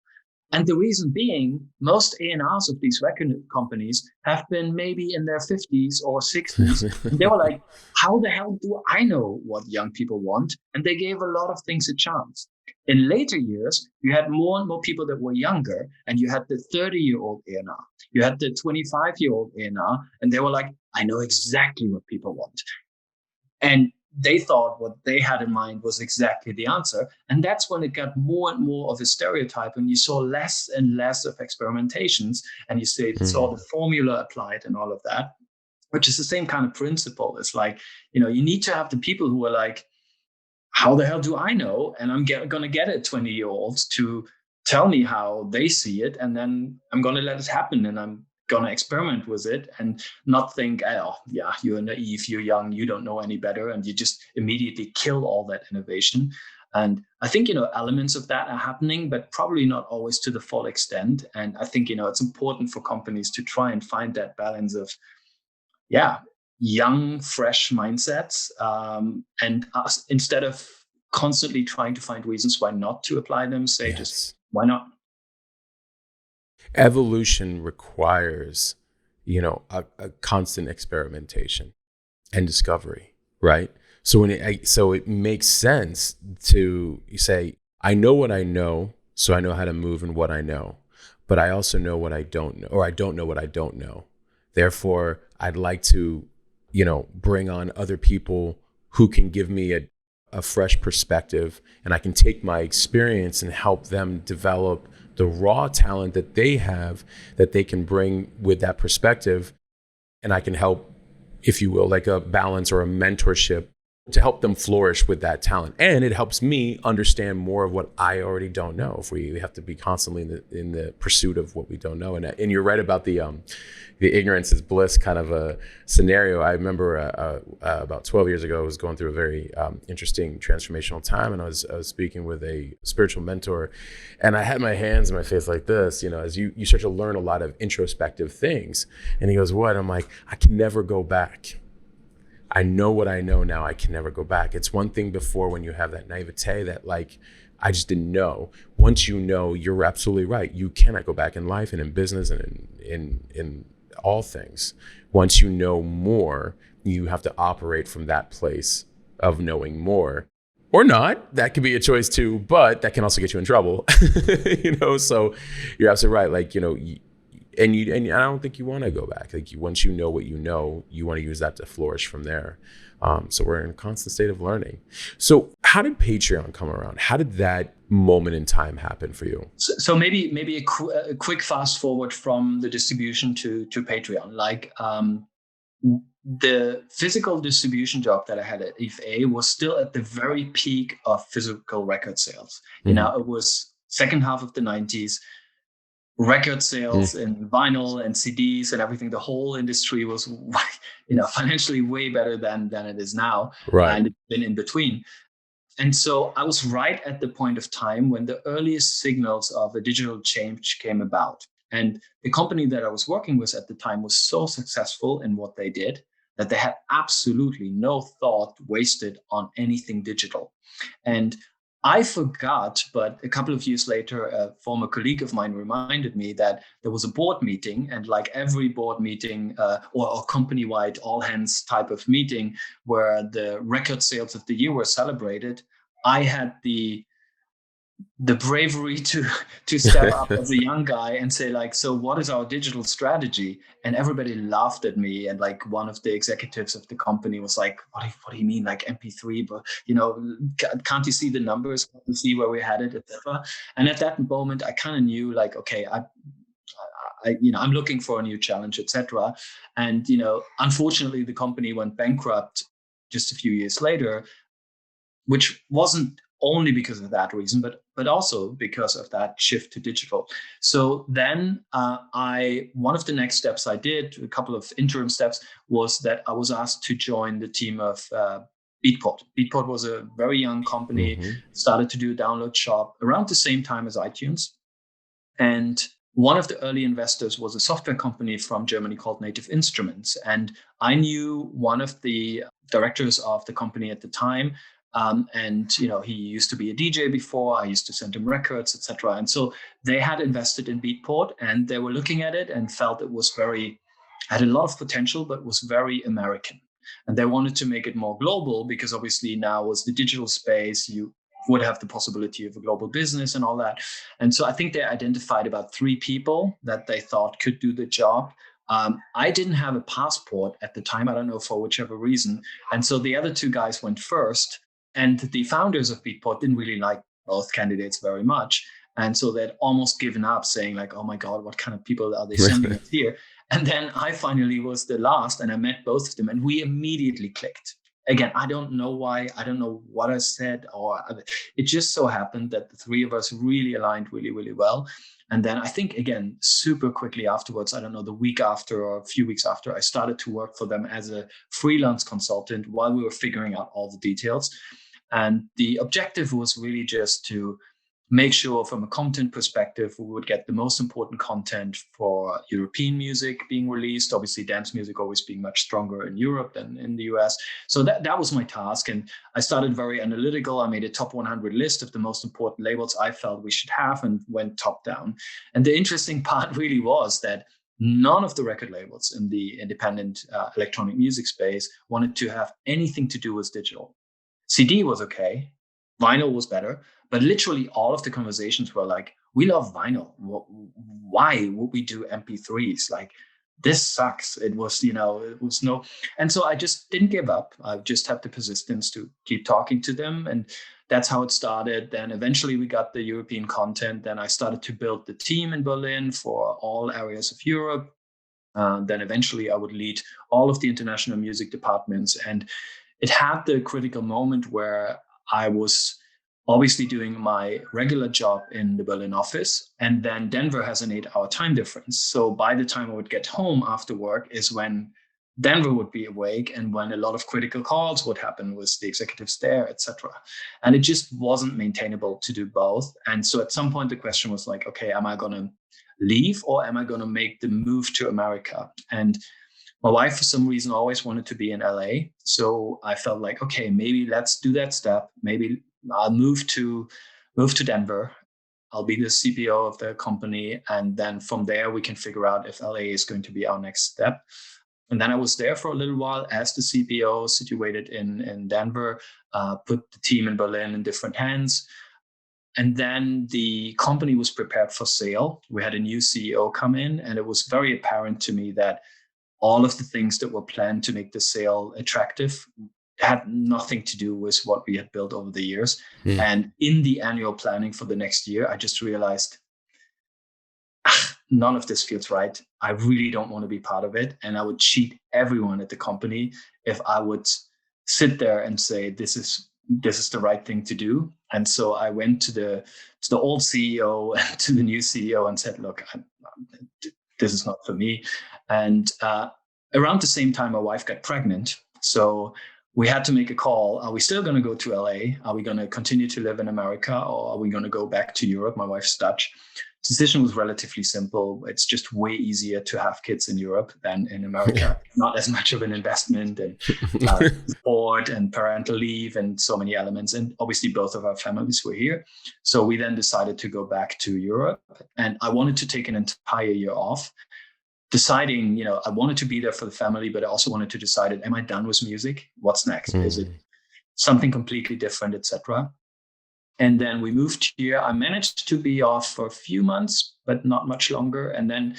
And the reason being, most A&Rs of these record companies have been maybe in their 50s or 60s. And they were like, how the hell do I know what young people want? And they gave a lot of things a chance. In later years, you had more and more people that were younger, and you had the 30-year-old A&R. You had the 25-year-old A&R, and they were like, I know exactly what people want. And they thought what they had in mind was exactly the answer. And that's when it got more and more of a stereotype, and you saw less and less of experimentations, and you saw the formula applied and all of that, which is the same kind of principle. It's like, you need to have the people who are like, how the hell do I know? And I'm going to get a 20-year-old to tell me how they see it. And then I'm going to let it happen. And I'm going to experiment with it and not think, oh, yeah, you're naive, you're young, you don't know any better. And you just immediately kill all that innovation. And I think, elements of that are happening, but probably not always to the full extent. And I think, it's important for companies to try and find that balance of, young, fresh mindsets. And instead of constantly trying to find reasons why not to apply them, say just, why not? Evolution requires, a constant experimentation and discovery, right? So it makes sense to say, I know what I know, so I know how to move in what I know, but I also know what I don't know, or I don't know what I don't know. Therefore, I'd like to, bring on other people who can give me a fresh perspective, and I can take my experience and help them develop the raw talent that they have that they can bring with that perspective. And I can help, if you will, like a balance or a mentorship to help them flourish with that talent. And it helps me understand more of what I already don't know, if we have to be constantly in the pursuit of what we don't know. And you're right about the ignorance is bliss kind of a scenario. I remember about 12 years ago, I was going through a very interesting transformational time, and I was speaking with a spiritual mentor, and I had my hands in my face like this, as you start to learn a lot of introspective things. And he goes, what? I'm like, I can never go back. I know what I know now. I can never go back. It's one thing before when you have that naivete that like, I just didn't know. Once you know, you're absolutely right. You cannot go back in life and in business and in all things. Once you know more, you have to operate from that place of knowing more. Or not. That could be a choice too, but that can also get you in trouble. So you're absolutely right. Like, and I don't think you want to go back. Like once you know what you know, you want to use that to flourish from there. So we're in a constant state of learning. So how did Patreon come around? How did that moment in time happen for you? So maybe a quick fast forward from the distribution to Patreon. Like the physical distribution job that I had at IFA was still at the very peak of physical record sales. It was second half of the 90s. Record sales in vinyl and CDs and everything. The whole industry was, financially way better than it is now. Right. And it's been in between. And so I was right at the point of time when the earliest signals of a digital change came about. And the company that I was working with at the time was so successful in what they did that they had absolutely no thought wasted on anything digital. And I forgot, but a couple of years later, a former colleague of mine reminded me that there was a board meeting, and like every board meeting or company-wide all hands type of meeting where the record sales of the year were celebrated, I had the bravery to step up as a young guy and say like, so what is our digital strategy? And everybody laughed at me. And like one of the executives of the company was like, what do you mean like MP3? But can't you see the numbers? Can't you see where we're headed, etc. And at that moment, I kind of knew like, okay, I'm looking for a new challenge, etc. And, unfortunately, the company went bankrupt just a few years later, which wasn't only because of that reason, but also because of that shift to digital. So then one of the next steps I did, a couple of interim steps, was that I was asked to join the team of Beatport. Beatport was a very young company, started to do a download shop around the same time as iTunes. And one of the early investors was a software company from Germany called Native Instruments. And I knew one of the directors of the company at the time. And he used to be a DJ before. I used to send him records, etc. And so they had invested in Beatport, and they were looking at it and felt it was had a lot of potential, but was very American. And they wanted to make it more global, because obviously now was the digital space, you would have the possibility of a global business and all that. And so I think they identified about 3 people that they thought could do the job. I didn't have a passport at the time. I don't know, for whichever reason. And so the other 2 guys went first. And the founders of Beatport didn't really like both candidates very much. And so they'd almost given up, saying like, oh my God, what kind of people are they sending us here? And then I finally was the last, and I met both of them, and we immediately clicked. Again, I don't know why. I don't know what I said, or it just so happened that the 3 of us really aligned really, really well. And then I think, again, super quickly afterwards, I don't know, the week after or a few weeks after, I started to work for them as a freelance consultant while we were figuring out all the details. And the objective was really just to make sure from a content perspective, we would get the most important content for European music being released. Obviously, dance music always being much stronger in Europe than in the US. So that was my task. And I started very analytical. I made a top 100 list of the most important labels I felt we should have, and went top down. And the interesting part really was that none of the record labels in the independent electronic music space wanted to have anything to do with digital. CD was okay. Vinyl was better. But literally all of the conversations were like, we love vinyl. Why would we do MP3s? Like, this sucks. It was, it was no. And so I just didn't give up. I just had the persistence to keep talking to them. And that's how it started. Then eventually we got the European content. Then I started to build the team in Berlin for all areas of Europe. Then eventually I would lead all of the international music departments. And it had the critical moment where I was obviously doing my regular job in the Berlin office, and then Denver has an 8-hour time difference. So by the time I would get home after work is when Denver would be awake, and when a lot of critical calls would happen with the executives there, etc. And it just wasn't maintainable to do both. And so at some point the question was like, okay, am I going to leave, or am I going to make the move to America? And my wife, for some reason, always wanted to be in LA. So I felt like, okay, maybe let's do that step. Maybe I'll move to Denver. I'll be the CPO of the company. And then from there, we can figure out if LA is going to be our next step. And then I was there for a little while as the CPO, situated in Denver, put the team in Berlin in different hands. And then the company was prepared for sale. We had a new CEO come in, and it was very apparent to me that all of the things that were planned to make the sale attractive had nothing to do with what we had built over the years. And in the annual planning for the next year, I just realized, none of this feels right. I really don't want to be part of it. And I would cheat everyone at the company if I would sit there and say, this is the right thing to do. And so I went to the old CEO and to the new CEO and said, look, this is not for me. And around the same time, my wife got pregnant. So we had to make a call. Are we still going to go to LA? Are we going to continue to live in America, or are we going to go back to Europe? My wife's Dutch. The decision was relatively simple. It's just way easier to have kids in Europe than in America. Not as much of an investment, and support and parental leave and so many elements. And obviously both of our families were here. So we then decided to go back to Europe. And I wanted to take an entire year off, deciding, I wanted to be there for the family, but I also wanted to decide, am I done with music? What's next? Is it something completely different, etc.? And then we moved here. I managed to be off for a few months, but not much longer. And then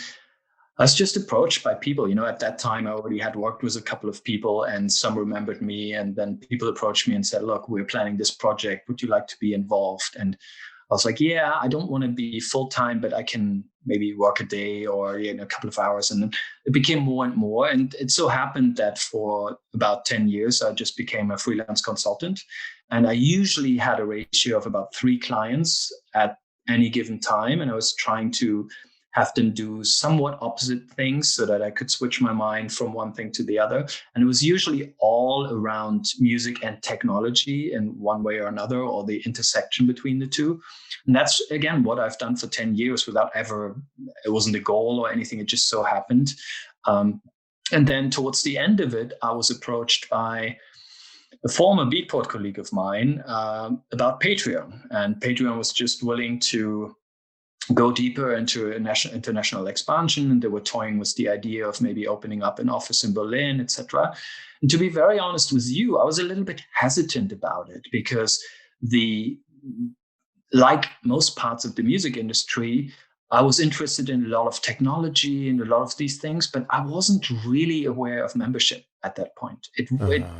I was just approached by people. At that time, I already had worked with a couple of people, and some remembered me. And then people approached me and said, look, we're planning this project. Would you like to be involved? And I was like, yeah, I don't want to be full-time, but I can maybe work a day or a couple of hours. And then it became more and more. And it so happened that for about 10 years, I just became a freelance consultant. And I usually had a ratio of about 3 clients at any given time. And I was trying to have them do somewhat opposite things so that I could switch my mind from one thing to the other. And it was usually all around music and technology in one way or another, or the intersection between the two. And that's, again, what I've done for 10 years without ever, it wasn't a goal or anything. It just so happened. And then towards the end of it, I was approached by a former Beatport colleague of mine about Patreon. And Patreon was just willing to go deeper into international expansion. And they were toying with the idea of maybe opening up an office in Berlin, etc. And to be very honest with you, I was a little bit hesitant about it because like most parts of the music industry, I was interested in a lot of technology and a lot of these things, but I wasn't really aware of membership at that point. It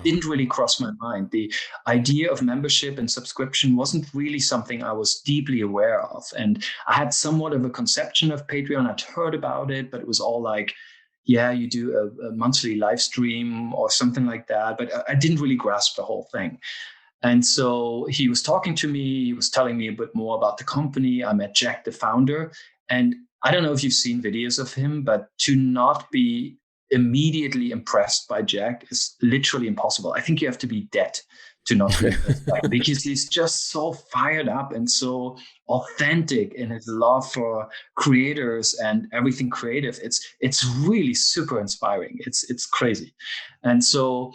didn't really cross my mind. The idea of membership and subscription wasn't really something I was deeply aware of. And I had somewhat of a conception of Patreon. I'd heard about it, but it was all like, yeah, you do a monthly live stream or something like that. But I didn't really grasp the whole thing. And so he was talking to me, he was telling me a bit more about the company. I met Jack, the founder. And I don't know if you've seen videos of him, but to not be immediately impressed by Jack is literally impossible. I think you have to be dead to not be impressed by him, because he's just so fired up and so authentic in his love for creators and everything creative. It's really super inspiring. It's crazy. And so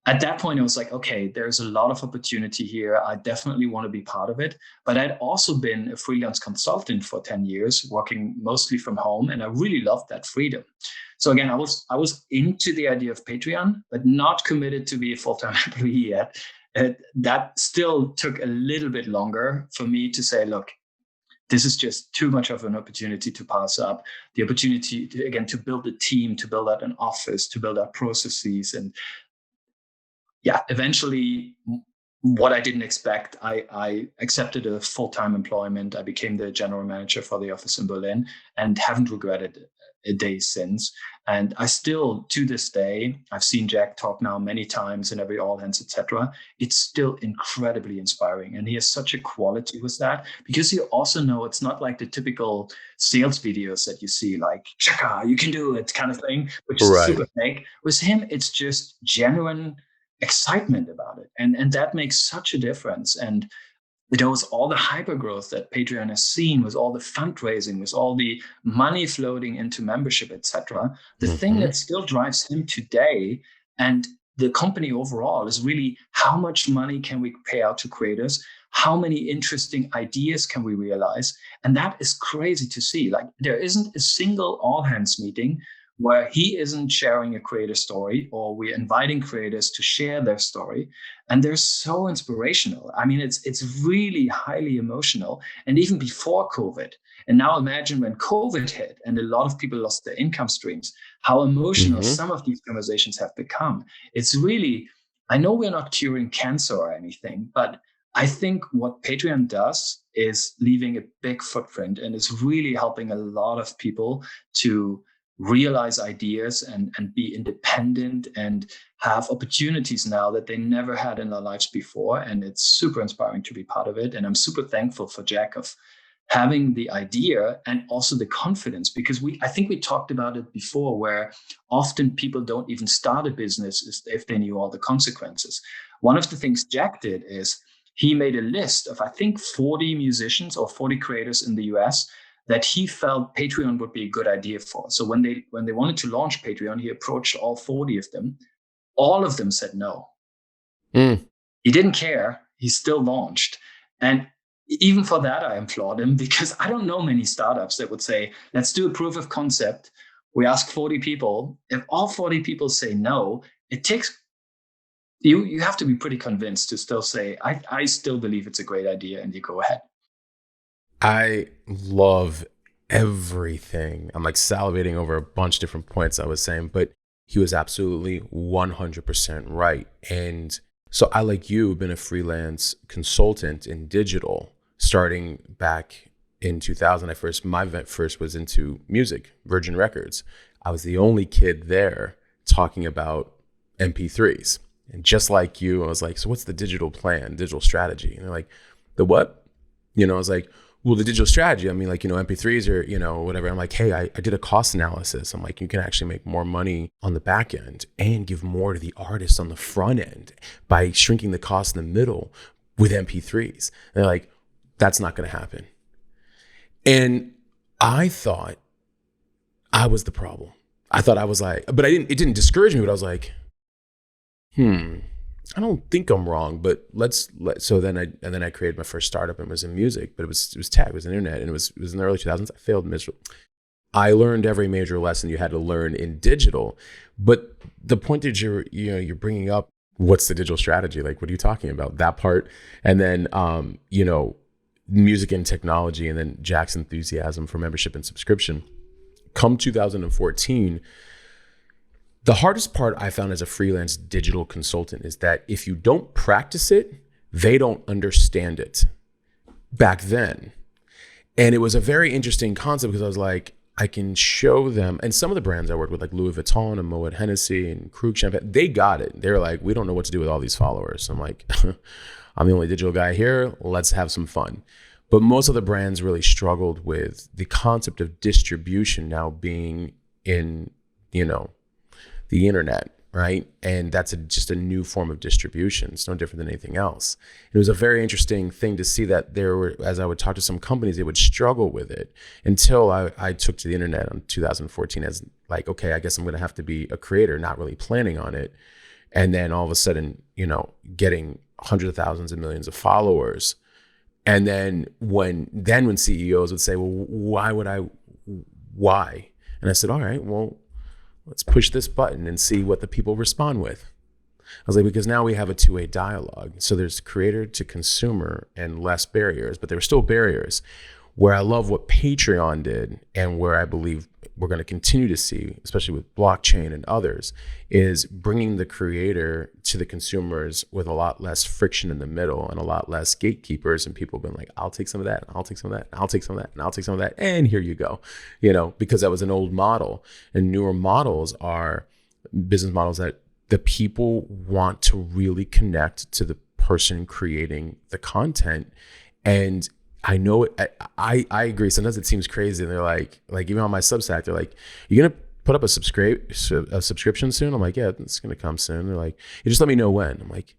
at that point, I was like, okay, there's a lot of opportunity here. I definitely want to be part of it. But I'd also been a freelance consultant for 10 years, working mostly from home. And I really loved that freedom. So again, I was into the idea of Patreon, but not committed to be a full-time employee yet. That still took a little bit longer for me to say, look, this is just too much of an opportunity to pass up. The opportunity to build a team, to build out an office, to build out processes. And yeah, eventually, what I didn't expect, I accepted a full-time employment. I became the general manager for the office in Berlin and haven't regretted a day since. And I still, to this day, I've seen Jack talk now many times in every All Hands, etc. It's still incredibly inspiring. And he has such a quality with that, because you also know it's not like the typical sales videos that you see, like, Chaka, you can do it kind of thing, which is super fake. With him, it's just genuine excitement about it. And that makes such a difference. And there was all the hyper growth that Patreon has seen, with all the fundraising, with all the money floating into membership, etc. The thing that still drives him today and the company overall is really, how much money can we pay out to creators? How many interesting ideas can we realize? And that is crazy to see. Like, there isn't a single all hands meeting where he isn't sharing a creator story, or we're inviting creators to share their story. And they're so inspirational. I mean, it's really highly emotional. And even before COVID, and now imagine when COVID hit and a lot of people lost their income streams, how emotional some of these conversations have become. It's really, I know we're not curing cancer or anything, but I think what Patreon does is leaving a big footprint, and it's really helping a lot of people to realize ideas and be independent and have opportunities now that they never had in their lives before. And it's super inspiring to be part of it. And I'm super thankful for Jack of having the idea and also the confidence, because I think we talked about it before, where often people don't even start a business if they knew all the consequences. One of the things Jack did is he made a list of, I think, 40 musicians or 40 creators in the US that he felt Patreon would be a good idea for. So when they wanted to launch Patreon, he approached all 40 of them. All of them said no. He didn't care. He still launched. And even for that, I applaud him, because I don't know many startups that would say, let's do a proof of concept. We ask 40 people. If all 40 people say no, it takes, you have to be pretty convinced to still say, I still believe it's a great idea, and you go ahead. I love everything. I'm like salivating over a bunch of different points I was saying, but he was absolutely 100% right. And so I, like you, been a freelance consultant in digital starting back in 2000, my first was into music, Virgin Records. I was the only kid there talking about MP3s. And just like you, I was like, so what's the digital plan, digital strategy? And they're like, the what? I was like, well, the digital strategy, I mean, like, MP3s or, whatever. I'm like, hey, I did a cost analysis. I'm like, you can actually make more money on the back end and give more to the artist on the front end by shrinking the cost in the middle with MP3s. And they're like, that's not going to happen. And I thought I was the problem. I thought I was like, but it didn't discourage me, but I was like, I don't think I'm wrong, but so then I created my first startup, and it was in music, but it was tech, it was internet, and it was in the early 2000s. I failed miserably. I learned every major lesson you had to learn in digital, but the point that you're bringing up, what's the digital strategy? Like, what are you talking about? That part, and then music and technology, and then Jack's enthusiasm for membership and subscription. Come 2014. The hardest part I found as a freelance digital consultant is that if you don't practice it, they don't understand it back then. And it was a very interesting concept because I was like, I can show them, and some of the brands I worked with, like Louis Vuitton and Moet Hennessy and Krieger Champagne, they got it. They were like, we don't know what to do with all these followers. I'm like, I'm the only digital guy here. Let's have some fun. But most of the brands really struggled with the concept of distribution now being in, the internet, right? And that's just a new form of distribution. It's no different than anything else. It was a very interesting thing to see that there were, as I would talk to some companies, they would struggle with it until I took to the internet in 2014 as like, okay, I guess I'm going to have to be a creator, not really planning on it. And then all of a sudden, getting hundreds of thousands and millions of followers. And then when CEOs would say, well, why? And I said, all right, well, let's push this button and see what the people respond with. I was like, because now we have a two-way dialogue. So there's creator to consumer and less barriers, but there were still barriers. Where I love what Patreon did, and where I believe we're going to continue to see, especially with blockchain and others, is bringing the creator to the consumers with a lot less friction in the middle and a lot less gatekeepers. And people have been like, I'll take some of that, and I'll take some of that, and I'll take some of that, and I'll take some of that, and here you go. Because that was an old model. And newer models are business models that the people want to really connect to the person creating the content. And I know it, I agree. Sometimes it seems crazy, and they're like even on my Substack, they're like, "You gonna put up a subscription soon?" I'm like, "Yeah, it's gonna come soon." They're like, "You just let me know when." I'm like,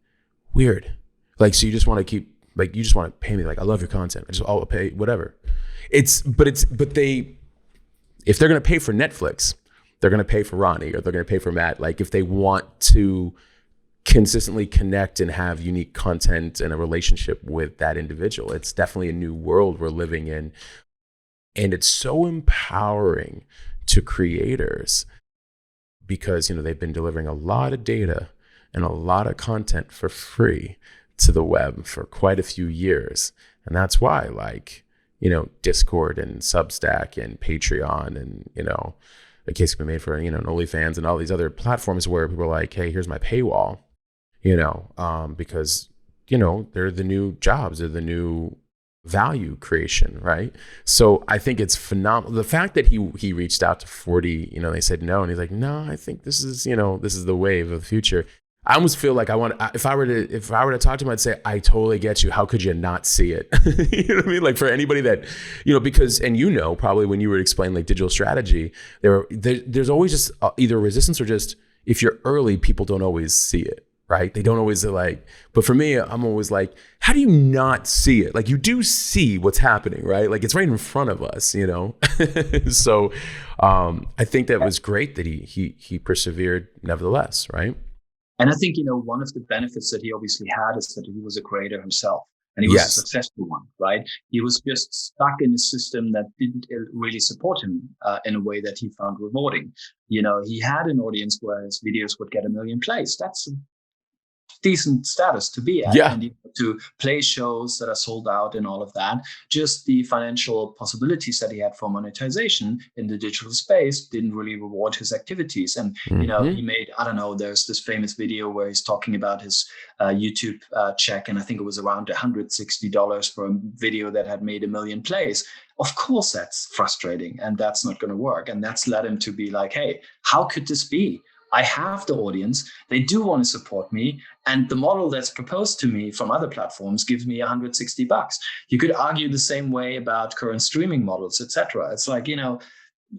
"Weird." Like, so you just want to keep you just want to pay me? Like, I love your content. I'll pay whatever. But they, if they're gonna pay for Netflix, they're gonna pay for Ronny, or they're gonna pay for Matt. Like, if they want to consistently connect and have unique content and a relationship with that individual. It's definitely a new world we're living in. And it's so empowering to creators because, they've been delivering a lot of data and a lot of content for free to the web for quite a few years. And that's why Discord and Substack and Patreon and, a case can be made for, OnlyFans and all these other platforms where people are like, hey, here's my paywall. Because, they're the new jobs, they're the new value creation, right? So I think it's phenomenal. The fact that he reached out to 40, they said no, and he's like, no, I think this is the wave of the future. I almost feel like if I were to talk to him, I'd say, I totally get you. How could you not see it? You know what I mean? Like, for anybody that, because, and probably when you were explaining like digital strategy, there's always just either resistance or just, if you're early, people don't always see it. Right? They don't always but for me, I'm always like, how do you not see it? Like, you do see what's happening, right? Like, it's right in front of us, So I think that was great that he persevered nevertheless, right? And I think, one of the benefits that he obviously had is that he was a creator himself, and he was a successful one, right? He was just stuck in a system that didn't really support him in a way that he found rewarding. He had an audience where his videos would get 1 million plays. That's decent status to be at, and to play shows that are sold out and all of that. Just the financial possibilities that he had for monetization in the digital space didn't really reward his activities. And he made, I don't know, there's this famous video where he's talking about his YouTube check, and I think it was around $160 for a video that had made 1 million plays. Of course, that's frustrating, and that's not going to work. And that's led him to be like, hey, how could this be? I have the audience. They do want to support me. And the model that's proposed to me from other platforms gives me $160. You could argue the same way about current streaming models, etc. It's like,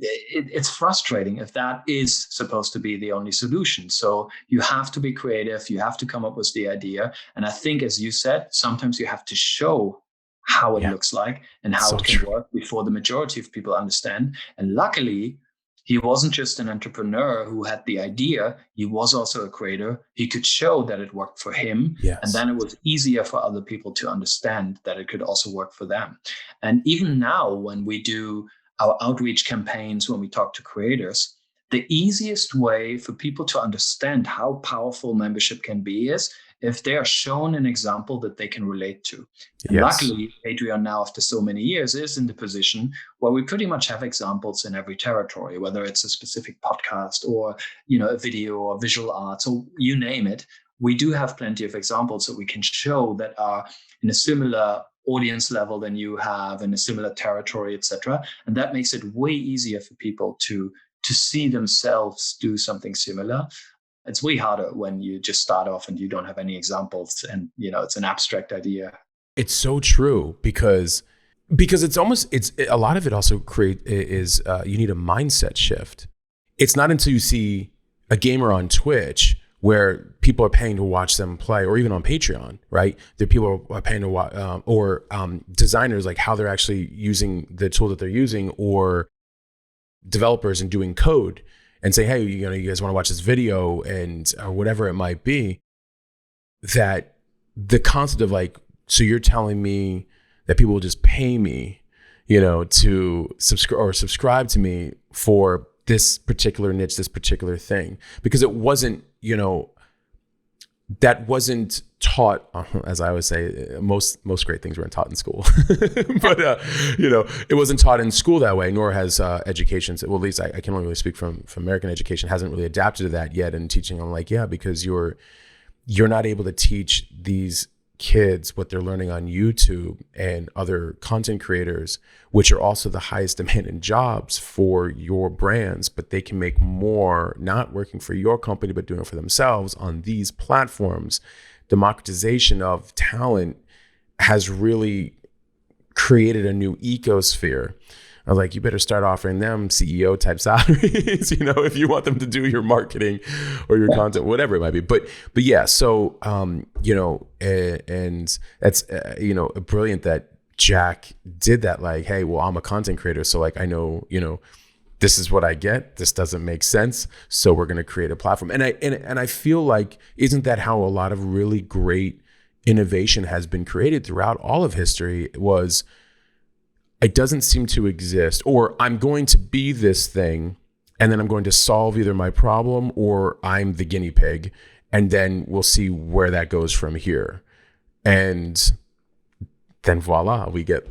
it's frustrating if that is supposed to be the only solution. So you have to be creative. You have to come up with the idea. And I think, as you said, sometimes you have to show how it looks like and how it can work before the majority of people understand. And luckily, he wasn't just an entrepreneur who had the idea. He was also a creator. He could show that it worked for him. Yes. And then it was easier for other people to understand that it could also work for them. And even now, when we do our outreach campaigns, when we talk to creators, the easiest way for people to understand how powerful membership can be is if they are shown an example that they can relate to. And luckily, Patreon now, after so many years, is in the position where we pretty much have examples in every territory, whether it's a specific podcast or, a video or visual arts or you name it. We do have plenty of examples that we can show that are in a similar audience level than you have, in a similar territory, etc. And that makes it way easier for people to see themselves do something similar. It's way harder when you just start off and you don't have any examples and, it's an abstract idea. It's so true because it's a lot of it also you need a mindset shift. It's not until you see a gamer on Twitch where people are paying to watch them play, or even on Patreon, right? There people are paying to watch, or designers, like how they're actually using the tool that they're using, or developers and doing code, and say, hey, you guys want to watch this video, and or whatever it might be. That the concept of like, so you're telling me that people will just pay me, to subscribe to me for this particular niche, this particular thing, because it wasn't, that wasn't taught, as I always say, most great things weren't taught in school, but it wasn't taught in school that way, nor has education. Well, at least I can only really speak from American education, hasn't really adapted to that yet. And teaching, I'm like, because you're not able to teach these kids what they're learning on YouTube and other content creators, which are also the highest demanding jobs for your brands, but they can make more not working for your company, but doing it for themselves on these platforms. Democratization of talent has really created a new ecosphere. I was like, you better start offering them CEO type salaries, if you want them to do your marketing or your content, whatever it might be. But yeah, so, and that's, brilliant that Jack did that. Like, hey, well, I'm a content creator. So like, I know, this is what I get. This doesn't make sense. So we're going to create a platform. And I feel like, isn't that how a lot of really great innovation has been created throughout all of history? It doesn't seem to exist, or I'm going to be this thing and then I'm going to solve either my problem or I'm the guinea pig, and then we'll see where that goes from here. And then voila, we get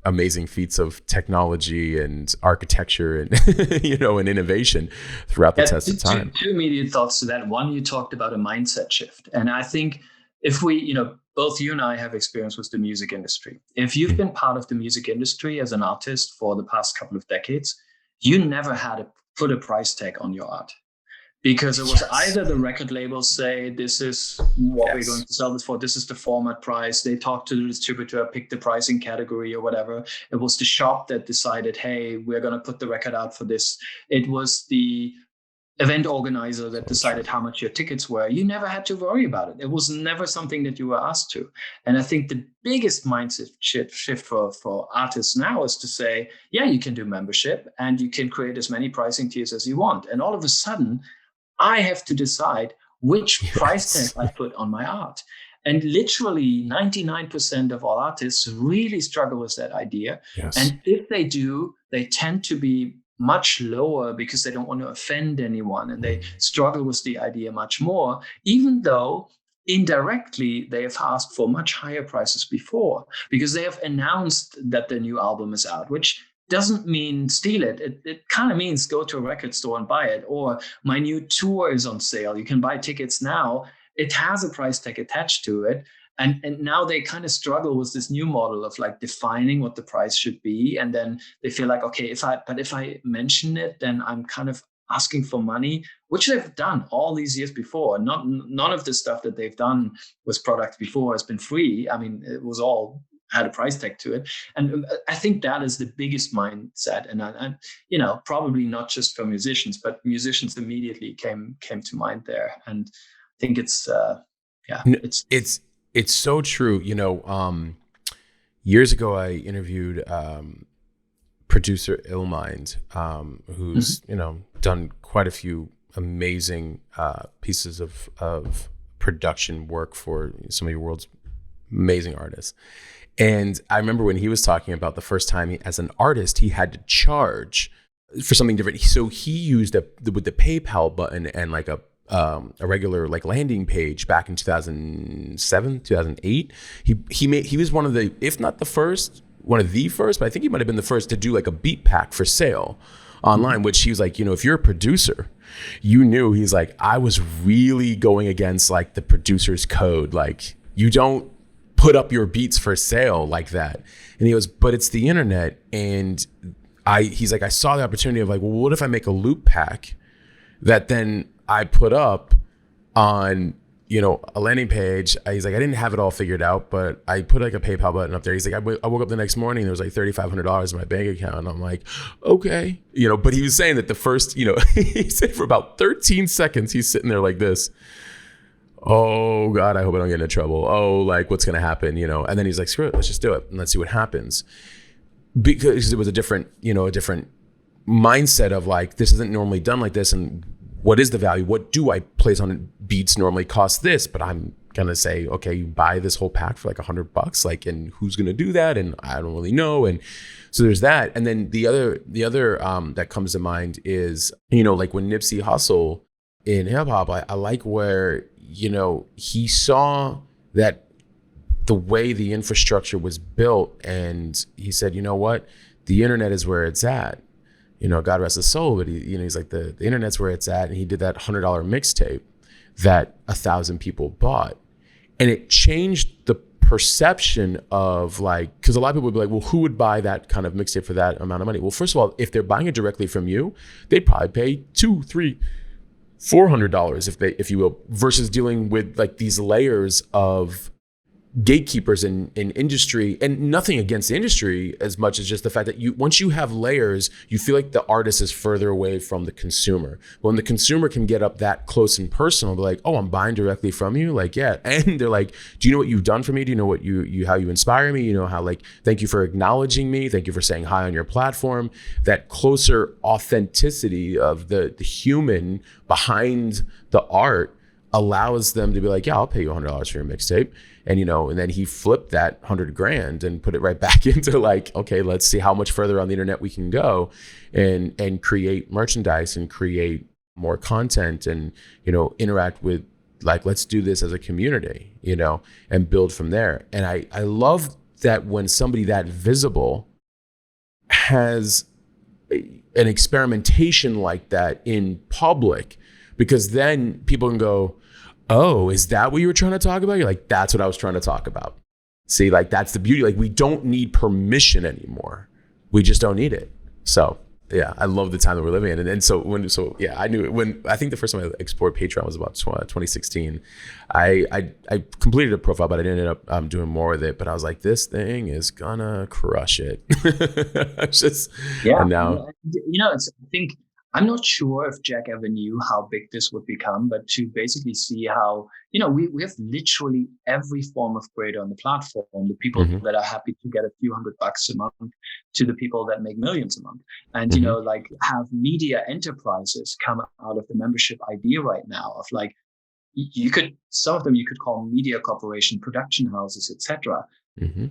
amazing feats of technology and architecture and, and innovation throughout the test of time. Two immediate thoughts to that. One, you talked about a mindset shift. And I think if we, both you and I have experience with the music industry. If you've been part of the music industry as an artist for the past couple of decades, you never had to put a price tag on your art, because it was either the record labels say, this is what we're going to sell this for, this is the format price. They talked to the distributor, pick the pricing category or whatever. It was the shop that decided, hey, we're going to put the record out for this. It was the event organizer that decided how much your tickets were. You never had to worry about it. It was never something that you were asked to. And I think the biggest mindset shift for artists now is to say, you can do membership and you can create as many pricing tiers as you want. And all of a sudden, I have to decide which price tag I put on my art. And literally 99% of all artists really struggle with that idea. Yes. And if they do, they tend to be much lower because they don't want to offend anyone, and they struggle with the idea much more, even though indirectly, they have asked for much higher prices before because they have announced that the new album is out, which doesn't mean steal it. It kind of means go to a record store and buy it. Or my new tour is on sale. You can buy tickets now. It has a price tag attached to it. And now they kind of struggle with this new model of like defining what the price should be. And then they feel like, okay, if I mention it, then I'm kind of asking for money, which they've done all these years before. None of the stuff that they've done with products before has been free. I mean, it was all had a price tag to it. And I think that is the biggest mindset. And you know, probably not just for musicians, but musicians immediately came to mind there. And I think it's it's so true. You know, years ago I interviewed producer Illmind, who's you know done quite a few amazing pieces of production work for some of your world's amazing artists. And I remember when he was talking about the first time as an artist, he had to charge for something different. So he used with the PayPal button and like a regular like landing page back in 2007, 2008. He was one of the, if not the first, one of the first, but I think he might have been the first to do like a beat pack for sale online, which he was like, you know, if you're a producer, you knew, he's like, I was really going against like the producer's code. Like, you don't put up your beats for sale like that. And he goes, but it's the internet. And he's like, I saw the opportunity of like, well, what if I make a loop pack that then I put up on, you know, a landing page. He's like, I didn't have it all figured out, but I put like a PayPal button up there. He's like, I woke up the next morning, there was like $3,500 in my bank account. And I'm like, okay. You know, but he was saying that the first, you know, he said for about 13 seconds, he's sitting there like this. Oh God, I hope I don't get into trouble. Oh, like what's going to happen, you know? And then he's like, screw it, let's just do it. And let's see what happens. Because it was a different mindset of like, this isn't normally done like this. And what is the value? What do I place on beats normally cost this? But I'm going to say, okay, you buy this whole pack for like $100. Like, and who's going to do that? And I don't really know. And so there's that. And then the other that comes to mind is, you know, like when Nipsey Hussle in hip hop, I like where, you know, he saw that the way the infrastructure was built, and he said, you know what, the internet is where it's at. You know, God rest his soul, but he's like, the internet's where it's at. And he did that $100 mixtape that 1,000 people bought, and it changed the perception of like, because a lot of people would be like, well, who would buy that kind of mixtape for that amount of money? Well, first of all, if they're buying it directly from you, they'd probably pay $200, $300, $400 if you will, versus dealing with like these layers of gatekeepers in industry. And nothing against the industry as much as just the fact that once you have layers, you feel like the artist is further away from the consumer. When the consumer can get up that close and personal, they're like, oh, I'm buying directly from you, like, yeah. And they're like, do you know what you've done for me? Do you know what you how you inspire me? You know how, like, thank you for acknowledging me, thank you for saying hi on your platform. That closer authenticity of the human behind the art allows them to be like, yeah, I'll pay you $100 for your mixtape. And, you know, and then he flipped that $100,000 and put it right back into like, okay, let's see how much further on the internet we can go and create merchandise and create more content and, you know, interact with, like, let's do this as a community, you know, and build from there. And I love that when somebody that visible has an experimentation like that in public, because then people can go, oh, is that what you were trying to talk about? You're like, that's what I was trying to talk about. See, like, that's the beauty. Like, we don't need permission anymore. We just don't need it. So yeah, I love the time that we're living in. And so I knew when, I think the first time I explored Patreon was about 2016. I completed a profile, but I ended up doing more with it. But I was like, this thing is gonna crush it. It's just, yeah. And now, you know, I think, I'm not sure if Jack ever knew how big this would become, but to basically see how, you know, we have literally every form of creator on the platform, the people that are happy to get a few $100 a month to the people that make millions a month. And, you know, like, have media enterprises come out of the membership idea right now of like, some of them you could call media corporation, production houses, etc.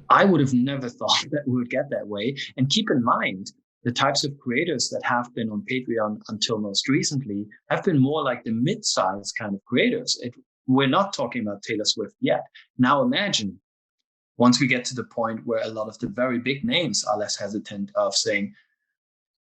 I would have never thought that we would get that way. And keep in mind, the types of creators that have been on Patreon until most recently have been more like the mid-sized kind of creators. we're not talking about Taylor Swift yet. Now imagine once we get to the point where a lot of the very big names are less hesitant of saying,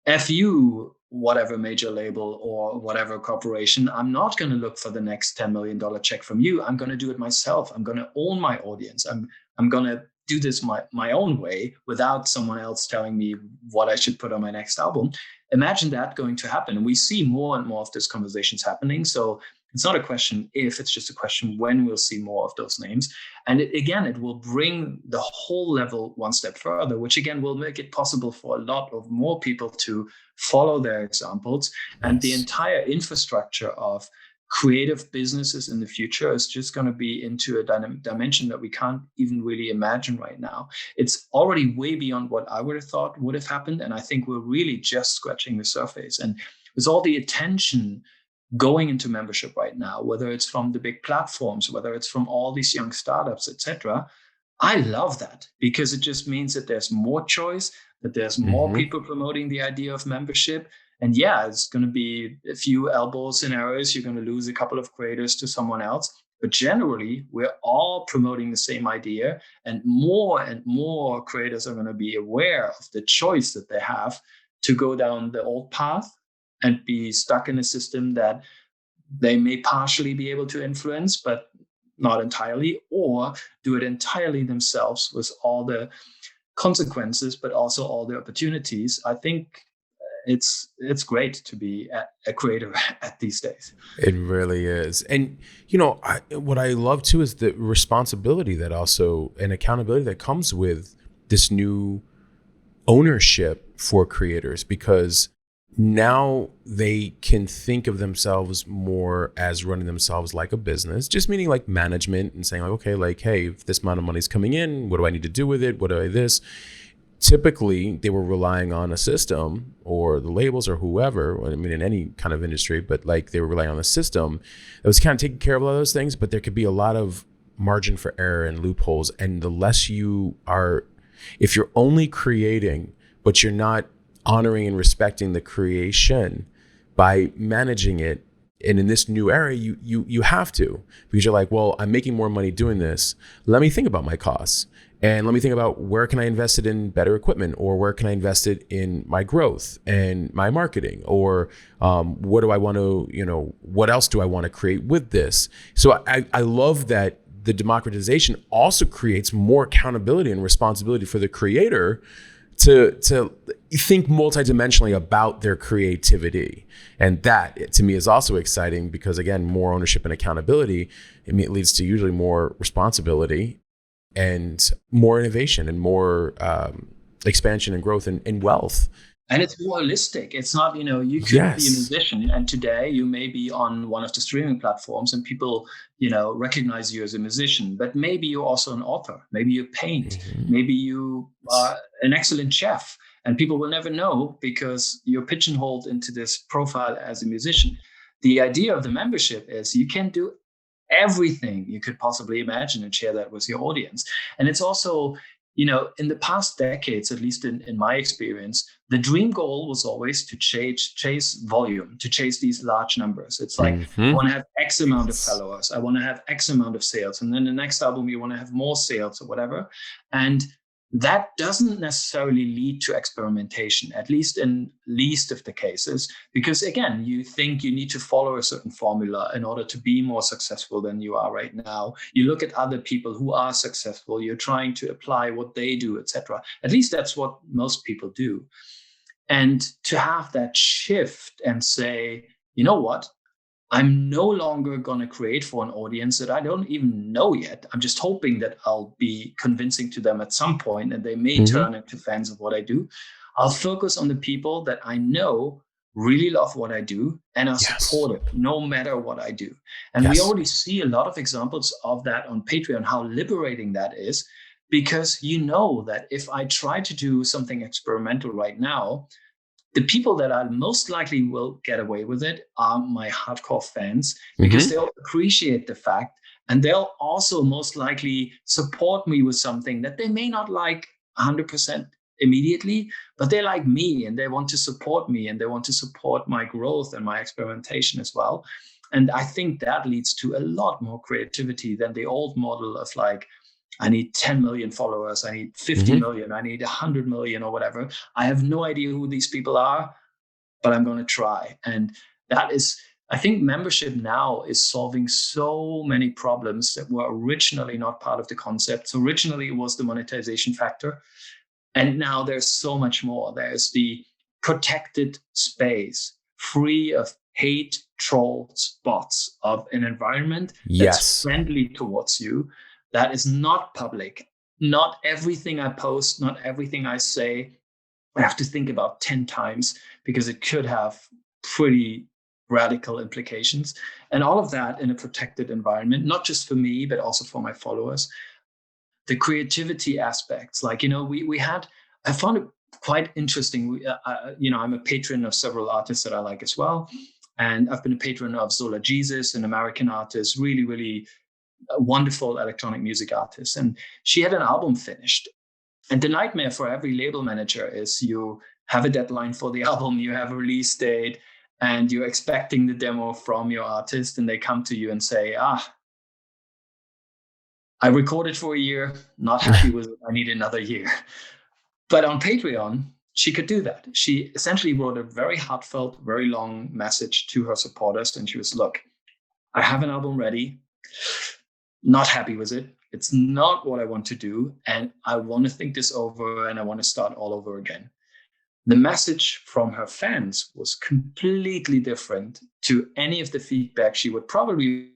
F you, whatever major label or whatever corporation, I'm not going to look for the next $10 million check from you. I'm going to do it myself. I'm going to own my audience. I'm going to do this my own way without someone else telling me what I should put on my next album. Imagine that going to happen. And we see more and more of these conversations happening. So it's not a question if, it's just a question when we'll see more of those names. And it will bring the whole level one step further, which again will make it possible for a lot of more people to follow their examples. And the entire infrastructure of creative businesses in the future is just going to be into a dimension that we can't even really imagine right now. It's already way beyond what I would have thought would have happened. And I think we're really just scratching the surface. And with all the attention going into membership right now, whether it's from the big platforms, whether it's from all these young startups, etc., I love that, because it just means that there's more choice, that there's more people promoting the idea of membership. And yeah, it's going to be a few elbows and arrows. You're going to lose a couple of creators to someone else. But generally, we're all promoting the same idea. And more creators are going to be aware of the choice that they have to go down the old path and be stuck in a system that they may partially be able to influence, but not entirely, or do it entirely themselves with all the consequences, but also all the opportunities. I think it's great to be a creator at these days. It really is. And, what I love too is the responsibility that also, and accountability that comes with this new ownership for creators, because now they can think of themselves more as running themselves like a business, just meaning like management and saying like, okay, like, hey, if this amount of money is coming in, what do I need to do with it? What do I this? Typically, they were relying on a system or the labels or whoever, I mean, in any kind of industry, but like they were relying on the system that was kind of taking care of a lot of those things, but there could be a lot of margin for error and loopholes. And the less if you're only creating, but you're not honoring and respecting the creation by managing it. And in this new era, you have to, because you're like, well, I'm making more money doing this. Let me think about my costs. And let me think about where can I invest it in better equipment, or where can I invest it in my growth and my marketing, or what do I want to, what else do I want to create with this? So I love that the democratization also creates more accountability and responsibility for the creator to think multidimensionally about their creativity. And that to me is also exciting, because again, more ownership and accountability, it leads to usually more responsibility and more innovation and more expansion and growth and wealth. And it's more holistic. It's not, you could be a musician, and today you may be on one of the streaming platforms and people, recognize you as a musician, but maybe you're also an author. Maybe you paint. Maybe you are an excellent chef, and people will never know because you're pigeonholed into this profile as a musician. The idea of the membership is you can do everything you could possibly imagine and share that with your audience. And it's also, in the past decades, at least in my experience, the dream goal was always to chase volume, to chase these large numbers. It's like, I want to have X amount of followers. I want to have X amount of sales. And then the next album, you want to have more sales or whatever. And that doesn't necessarily lead to experimentation, at least in least of the cases, because again, you think you need to follow a certain formula in order to be more successful than you are right now. You look at other people who are successful, you're trying to apply what they do, etc. At least that's what most people do. And to have that shift and say, you know what? I'm no longer going to create for an audience that I don't even know yet. I'm just hoping that I'll be convincing to them at some point and they may turn into fans of what I do. I'll focus on the people that I know really love what I do and are supportive no matter what I do. And we already see a lot of examples of that on Patreon, how liberating that is, because that if I try to do something experimental right now, the people that I most likely will get away with it are my hardcore fans, because they'll appreciate the fact, and they'll also most likely support me with something that they may not like 100% immediately, but they like me and they want to support me and they want to support my growth and my experimentation as well. And I think that leads to a lot more creativity than the old model of like, I need 10 million followers, I need 50 million, I need 100 million or whatever. I have no idea who these people are, but I'm going to try. And that is, I think membership now is solving so many problems that were originally not part of the concept. So originally it was the monetization factor. And now there's so much more. There's the protected space, free of hate, trolls, bots, of an environment that's friendly towards you, that is not public. Not everything I post, not everything I say, I have to think about 10 times because it could have pretty radical implications. And all of that in a protected environment, not just for me, but also for my followers. The creativity aspects, like, I found it quite interesting. I'm a patron of several artists that I like as well. And I've been a patron of Zola Jesus, an American artist, really, really wonderful electronic music artist. And she had an album finished. And the nightmare for every label manager is you have a deadline for the album, you have a release date, and you're expecting the demo from your artist, and they come to you and say, I recorded for a year, not happy with it, I need another year. But on Patreon, she could do that. She essentially wrote a very heartfelt, very long message to her supporters. And she was, look, I have an album ready, not happy with it. It's not what I want to do. And I want to think this over and I want to start all over again. The message from her fans was completely different to any of the feedback she would probably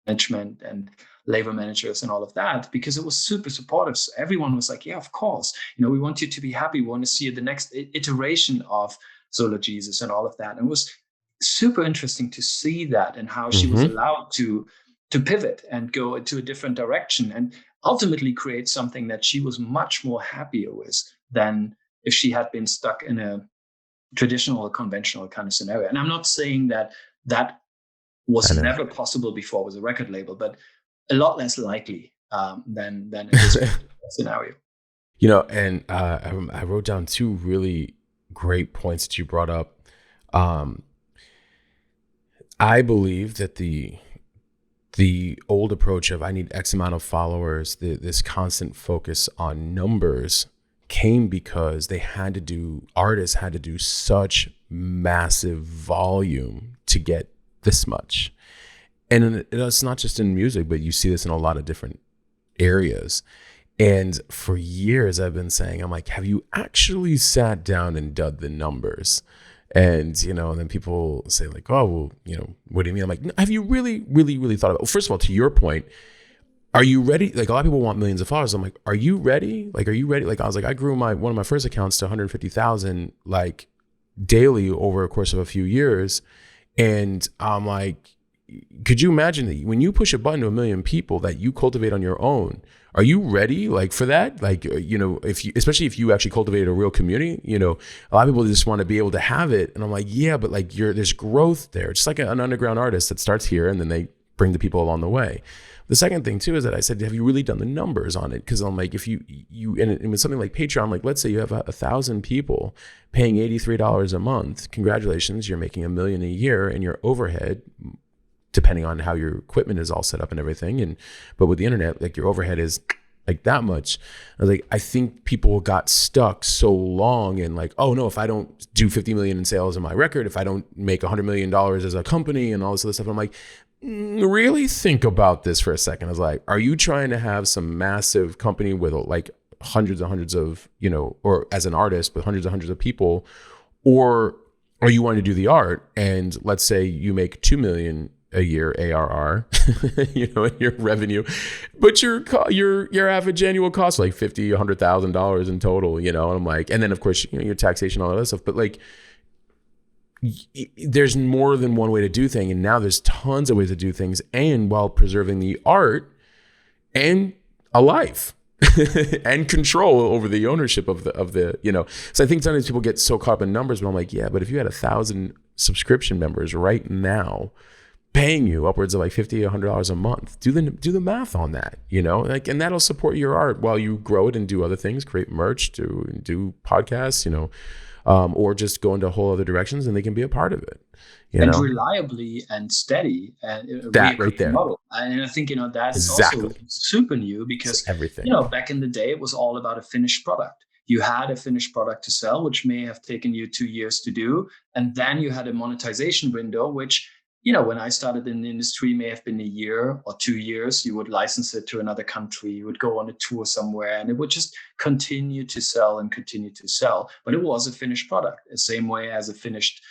management and labor managers and all of that, because it was super supportive. So everyone was like, yeah, of course. We want you to be happy. We want to see the next iteration of Zola Jesus and all of that. And it was super interesting to see that and how she was allowed to pivot and go into a different direction and ultimately create something that she was much more happier with than if she had been stuck in a traditional or conventional kind of scenario. And I'm not saying that was never possible before with a record label, but a lot less likely than in this scenario. And I wrote down two really great points that you brought up. I believe that the old approach of I need X amount of followers, this constant focus on numbers came because artists had to do such massive volume to get this much. And it's not just in music, but you see this in a lot of different areas. And for years I've been saying, I'm like, have you actually sat down and done the numbers? And, and then people say like, oh, well, what do you mean? I'm like, have you really, really, really thought about it? Well, first of all, to your point, are you ready? Like a lot of people want millions of followers. I'm like, are you ready? Like, are you ready? Like I was like, I grew one of my first accounts to 150,000 like daily over a course of a few years. And I'm like, could you imagine that when you push a button to 1 million people that you cultivate on your own, are you ready like for that? Like, especially if you actually cultivated a real community, a lot of people just want to be able to have it. And I'm like, yeah, but like there's growth there. Just like an underground artist that starts here and then they bring the people along the way. The second thing too is that I said, have you really done the numbers on it? Because I'm like, if you and with something like Patreon, like let's say you have 1,000 people paying $83 a month, congratulations, you're making $1 million a year, and your overhead, depending on how your equipment is all set up and everything, but with the internet, like your overhead is like that much. I was like, I think people got stuck so long and like, oh no, if I don't do 50 million in sales in my record, if I don't make $100 million as a company and all this other stuff, I'm like, really think about this for a second. I was like, are you trying to have some massive company with like hundreds and hundreds of, or as an artist with hundreds and hundreds of people, or are you wanting to do the art? And let's say you make 2 million a year ARR, in your revenue, but your average annual cost like $50,000, $100,000 in total, and I'm like, and then of course, your taxation, all that other stuff, but like, there's more than one way to do things, and now there's tons of ways to do things, and while preserving the art and a life and control over the ownership of the. So I think sometimes people get so caught up in numbers, but I'm like, yeah, but if you had 1,000 subscription members right now, paying you upwards of like $50, $100 a month. Do the math on that, like, and that'll support your art while you grow it and do other things, create merch, do podcasts, or just go into whole other directions, and they can be a part of it. And reliably and steady, and that right there. Model. And I think, that is exactly. also super new, because it's everything. Back in the day, it was all about a finished product. You had a finished product to sell, which may have taken you 2 years to do. And then you had a monetization window, which, when I started in the industry, may have been a year or 2 years. You would license it to another country, you would go on a tour somewhere, and it would just continue to sell and continue to sell. But it was a finished product, the same way as a finished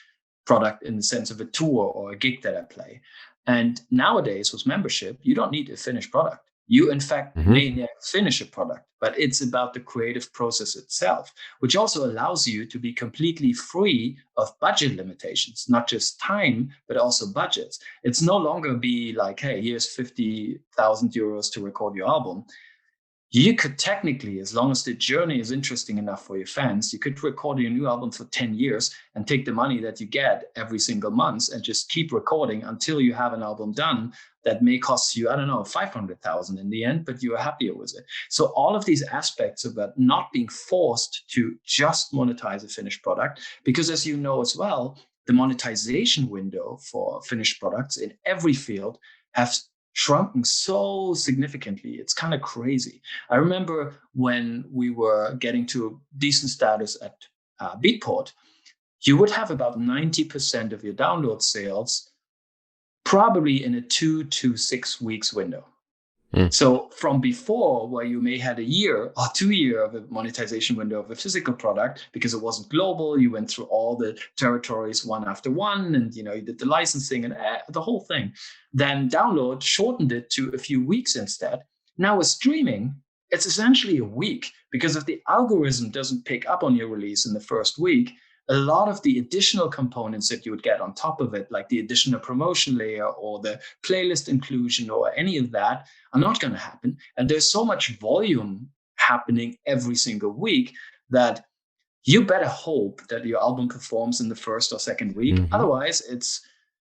product in the sense of a tour or a gig that I play. And nowadays with membership, you don't need a finished product. You, in fact, may never finish a product, but it's about the creative process itself, which also allows you to be completely free of budget limitations, not just time, but also budgets. It's no longer be like, hey, here's 50,000 euros to record your album. You could technically, as long as the journey is interesting enough for your fans, you could record your new album for 10 years and take the money that you get every single month and just keep recording until you have an album done that may cost you, 500,000 in the end, but you are happier with it. So all of these aspects about not being forced to just monetize a finished product, because as you know as well, the monetization window for finished products in every field has shrunken so significantly. It's kind of crazy. I remember when we were getting to a decent status at Beatport, you would have about 90% of your download sales probably in a 2 to 6 weeks window. So from before, where you may had a year or 2 years of a monetization window of a physical product, because it wasn't global, you went through all the territories one after one, and you did the licensing and the whole thing. Then download shortened it to a few weeks instead. Now with streaming, it's essentially a week, because if the algorithm doesn't pick up on your release in the first week, a lot of the additional components that you would get on top of it, like the additional promotion layer or the playlist inclusion or any of that, are not going to happen. And there's so much volume happening every single week that you better hope that your album performs in the first or second week. Otherwise, it's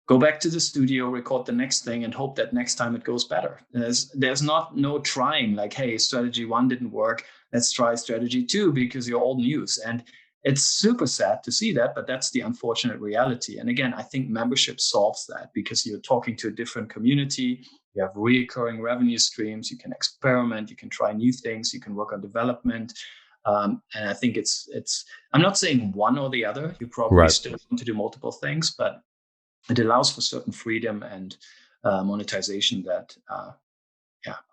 go back to the studio, record the next thing, and hope that next time it goes better. There's no trying like, hey, strategy 1 didn't work, let's try strategy 2 because you're old news. And it's super sad to see that, but that's the unfortunate reality. And again, I think membership solves that, because you're talking to a different community, you have recurring revenue streams, you can experiment, you can try new things, you can work on development. And I think it's. I'm not saying one or the other. You probably still want to do multiple things, but it allows for certain freedom and monetization that,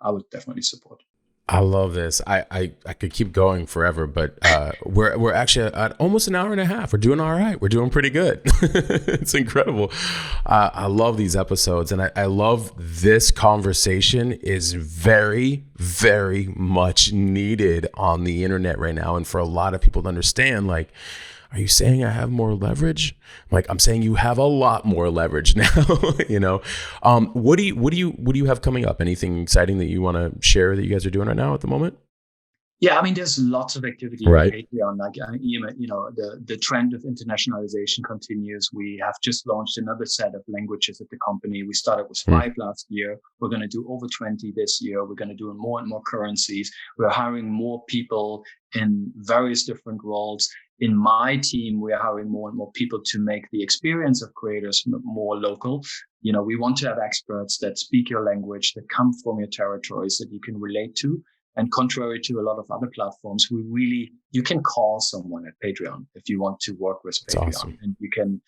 I would definitely support. I love this. I could keep going forever, but we're actually at almost an hour and a half. We're doing all right. We're doing pretty good. It's incredible. I love these episodes, and I love this conversation is very, very much needed on the internet right now, and for a lot of people to understand, like, are you saying I have more leverage? I'm saying you have a lot more leverage now. What do you have coming up? Anything exciting that you want to share that you guys are doing right now at the moment? Yeah, there's lots of activity on Patreon. Like, the trend of internationalization continues. We have just launched another set of languages at the company. We started with 5 last year. We're going to do over 20 this year. We're going to do more and more currencies. We're hiring more people in various different roles. In my team, we are hiring more and more people to make the experience of creators more local. We want to have experts that speak your language, that come from your territories, that you can relate to. And contrary to a lot of other platforms, you can call someone at Patreon if you want to work with Patreon. Awesome. And you can,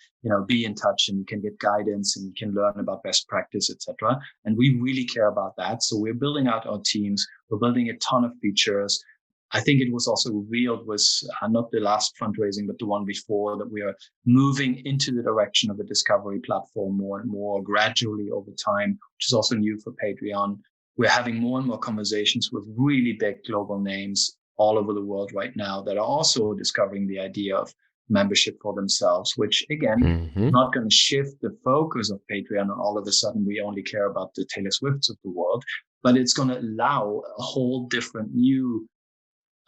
be in touch, and you can get guidance, and you can learn about best practice, etc. And we really care about that. So we're building out our teams. We're building a ton of features. I think it was also revealed with not the last fundraising, but the one before, that we are moving into the direction of a discovery platform more and more gradually over time, which is also new for Patreon. We're having more and more conversations with really big global names all over the world right now that are also discovering the idea of membership for themselves, which again, not going to shift the focus of Patreon, and all of a sudden we only care about the Taylor Swifts of the world, but it's going to allow a whole different new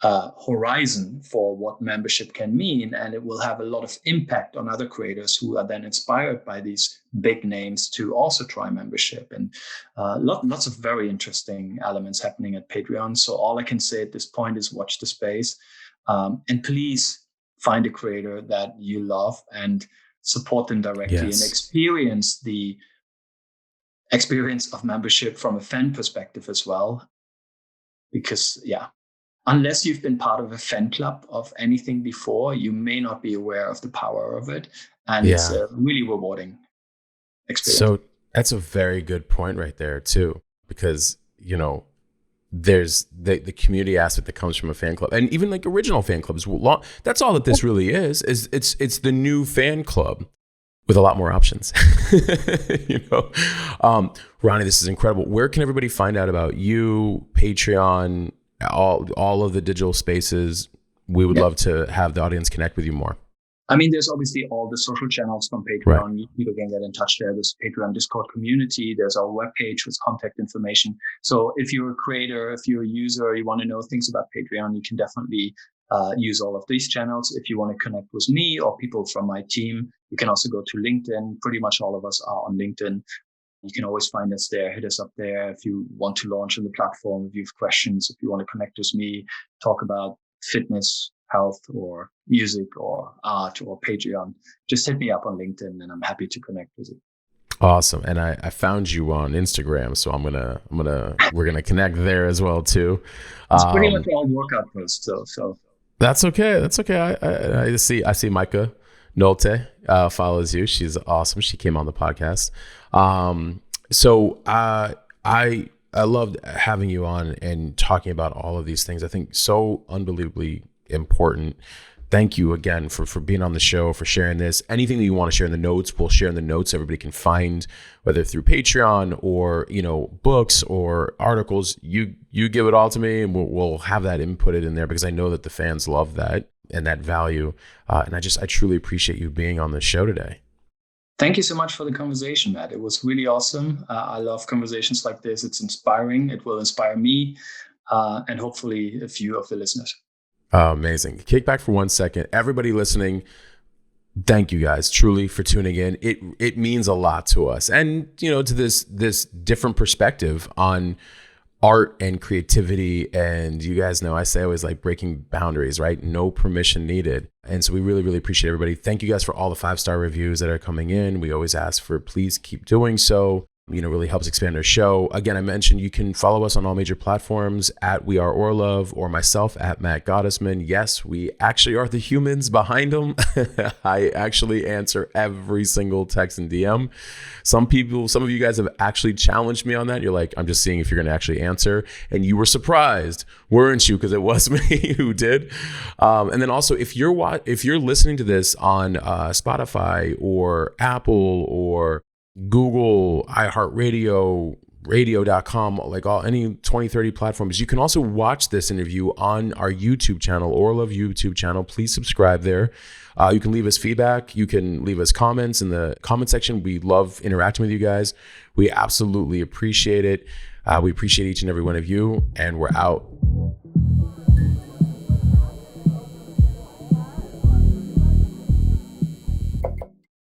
horizon for what membership can mean, and it will have a lot of impact on other creators who are then inspired by these big names to also try membership. And lots of very interesting elements happening at Patreon. So all I can say at this point is watch the space, and please find a creator that you love and support them directly, and experience the experience of membership from a fan perspective as well. Because unless you've been part of a fan club of anything before, you may not be aware of the power of it. And it's a really rewarding experience. So that's a very good point right there too, because, there's the community aspect that comes from a fan club, and even like original fan clubs. That's all that this really is it's the new fan club with a lot more options. Ronny, this is incredible. Where can everybody find out about you, Patreon, all of the digital spaces? We would love to have the audience connect with you more. I mean, there's obviously all the social channels from Patreon. Right. People can get in touch there. There's a Patreon Discord community. There's our webpage with contact information. So if you're a creator, if you're a user, you want to know things about Patreon, you can definitely use all of these channels. If you want to connect with me or people from my team, you can also go to LinkedIn. Pretty much all of us are on LinkedIn. You can always find us there. Hit us up there if you want to launch on the platform, if you have questions, if you want to connect with me, talk about fitness, health, or music, or art, or Patreon. Just hit me up on LinkedIn, and I'm happy to connect with you. Awesome. And I found you on Instagram, so we're gonna connect there as well too. It's pretty much all workout posts, so that's okay. That's okay. I see Micah Nolte follows you. She's awesome. She came on the podcast. So I loved having you on and talking about all of these things. I think so unbelievably important. Thank you again for being on the show, for sharing this. Anything that you want to share in the notes, we'll share in the notes. Everybody can find, whether through Patreon or, books or articles. You give it all to me, and we'll have that inputted in there, because I know that the fans love that and that value. And I truly appreciate you being on the show today. Thank you so much for the conversation, Matt. It was really awesome. I love conversations like this. It's inspiring. It will inspire me, and hopefully a few of the listeners. Amazing. Kick back for 1 second. Everybody listening, thank you guys truly for tuning in. It means a lot to us, and to this different perspective on art and creativity. And you guys know I say always, like, breaking boundaries, right? No permission needed. And so we really, really appreciate everybody. Thank you guys for all the 5-star reviews that are coming in. We always ask for, please keep doing so. Really helps expand our show. Again, I mentioned you can follow us on all major platforms at We Are Orlove, or myself at Matt Gottesman. Yes, we actually are the humans behind them. I actually answer every single text and DM. Some of you guys have actually challenged me on that. You're like, I'm just seeing if you're going to actually answer. And you were surprised, weren't you? Because it was me who did. And then also, if you're listening to this on Spotify or Apple or Google, iHeartRadio, radio.com, like any 20, 30 platforms, you can also watch this interview on our YouTube channel, Orlove YouTube channel. Please subscribe there. You can leave us feedback. You can leave us comments in the comment section. We love interacting with you guys. We absolutely appreciate it. We appreciate each and every one of you, and we're out.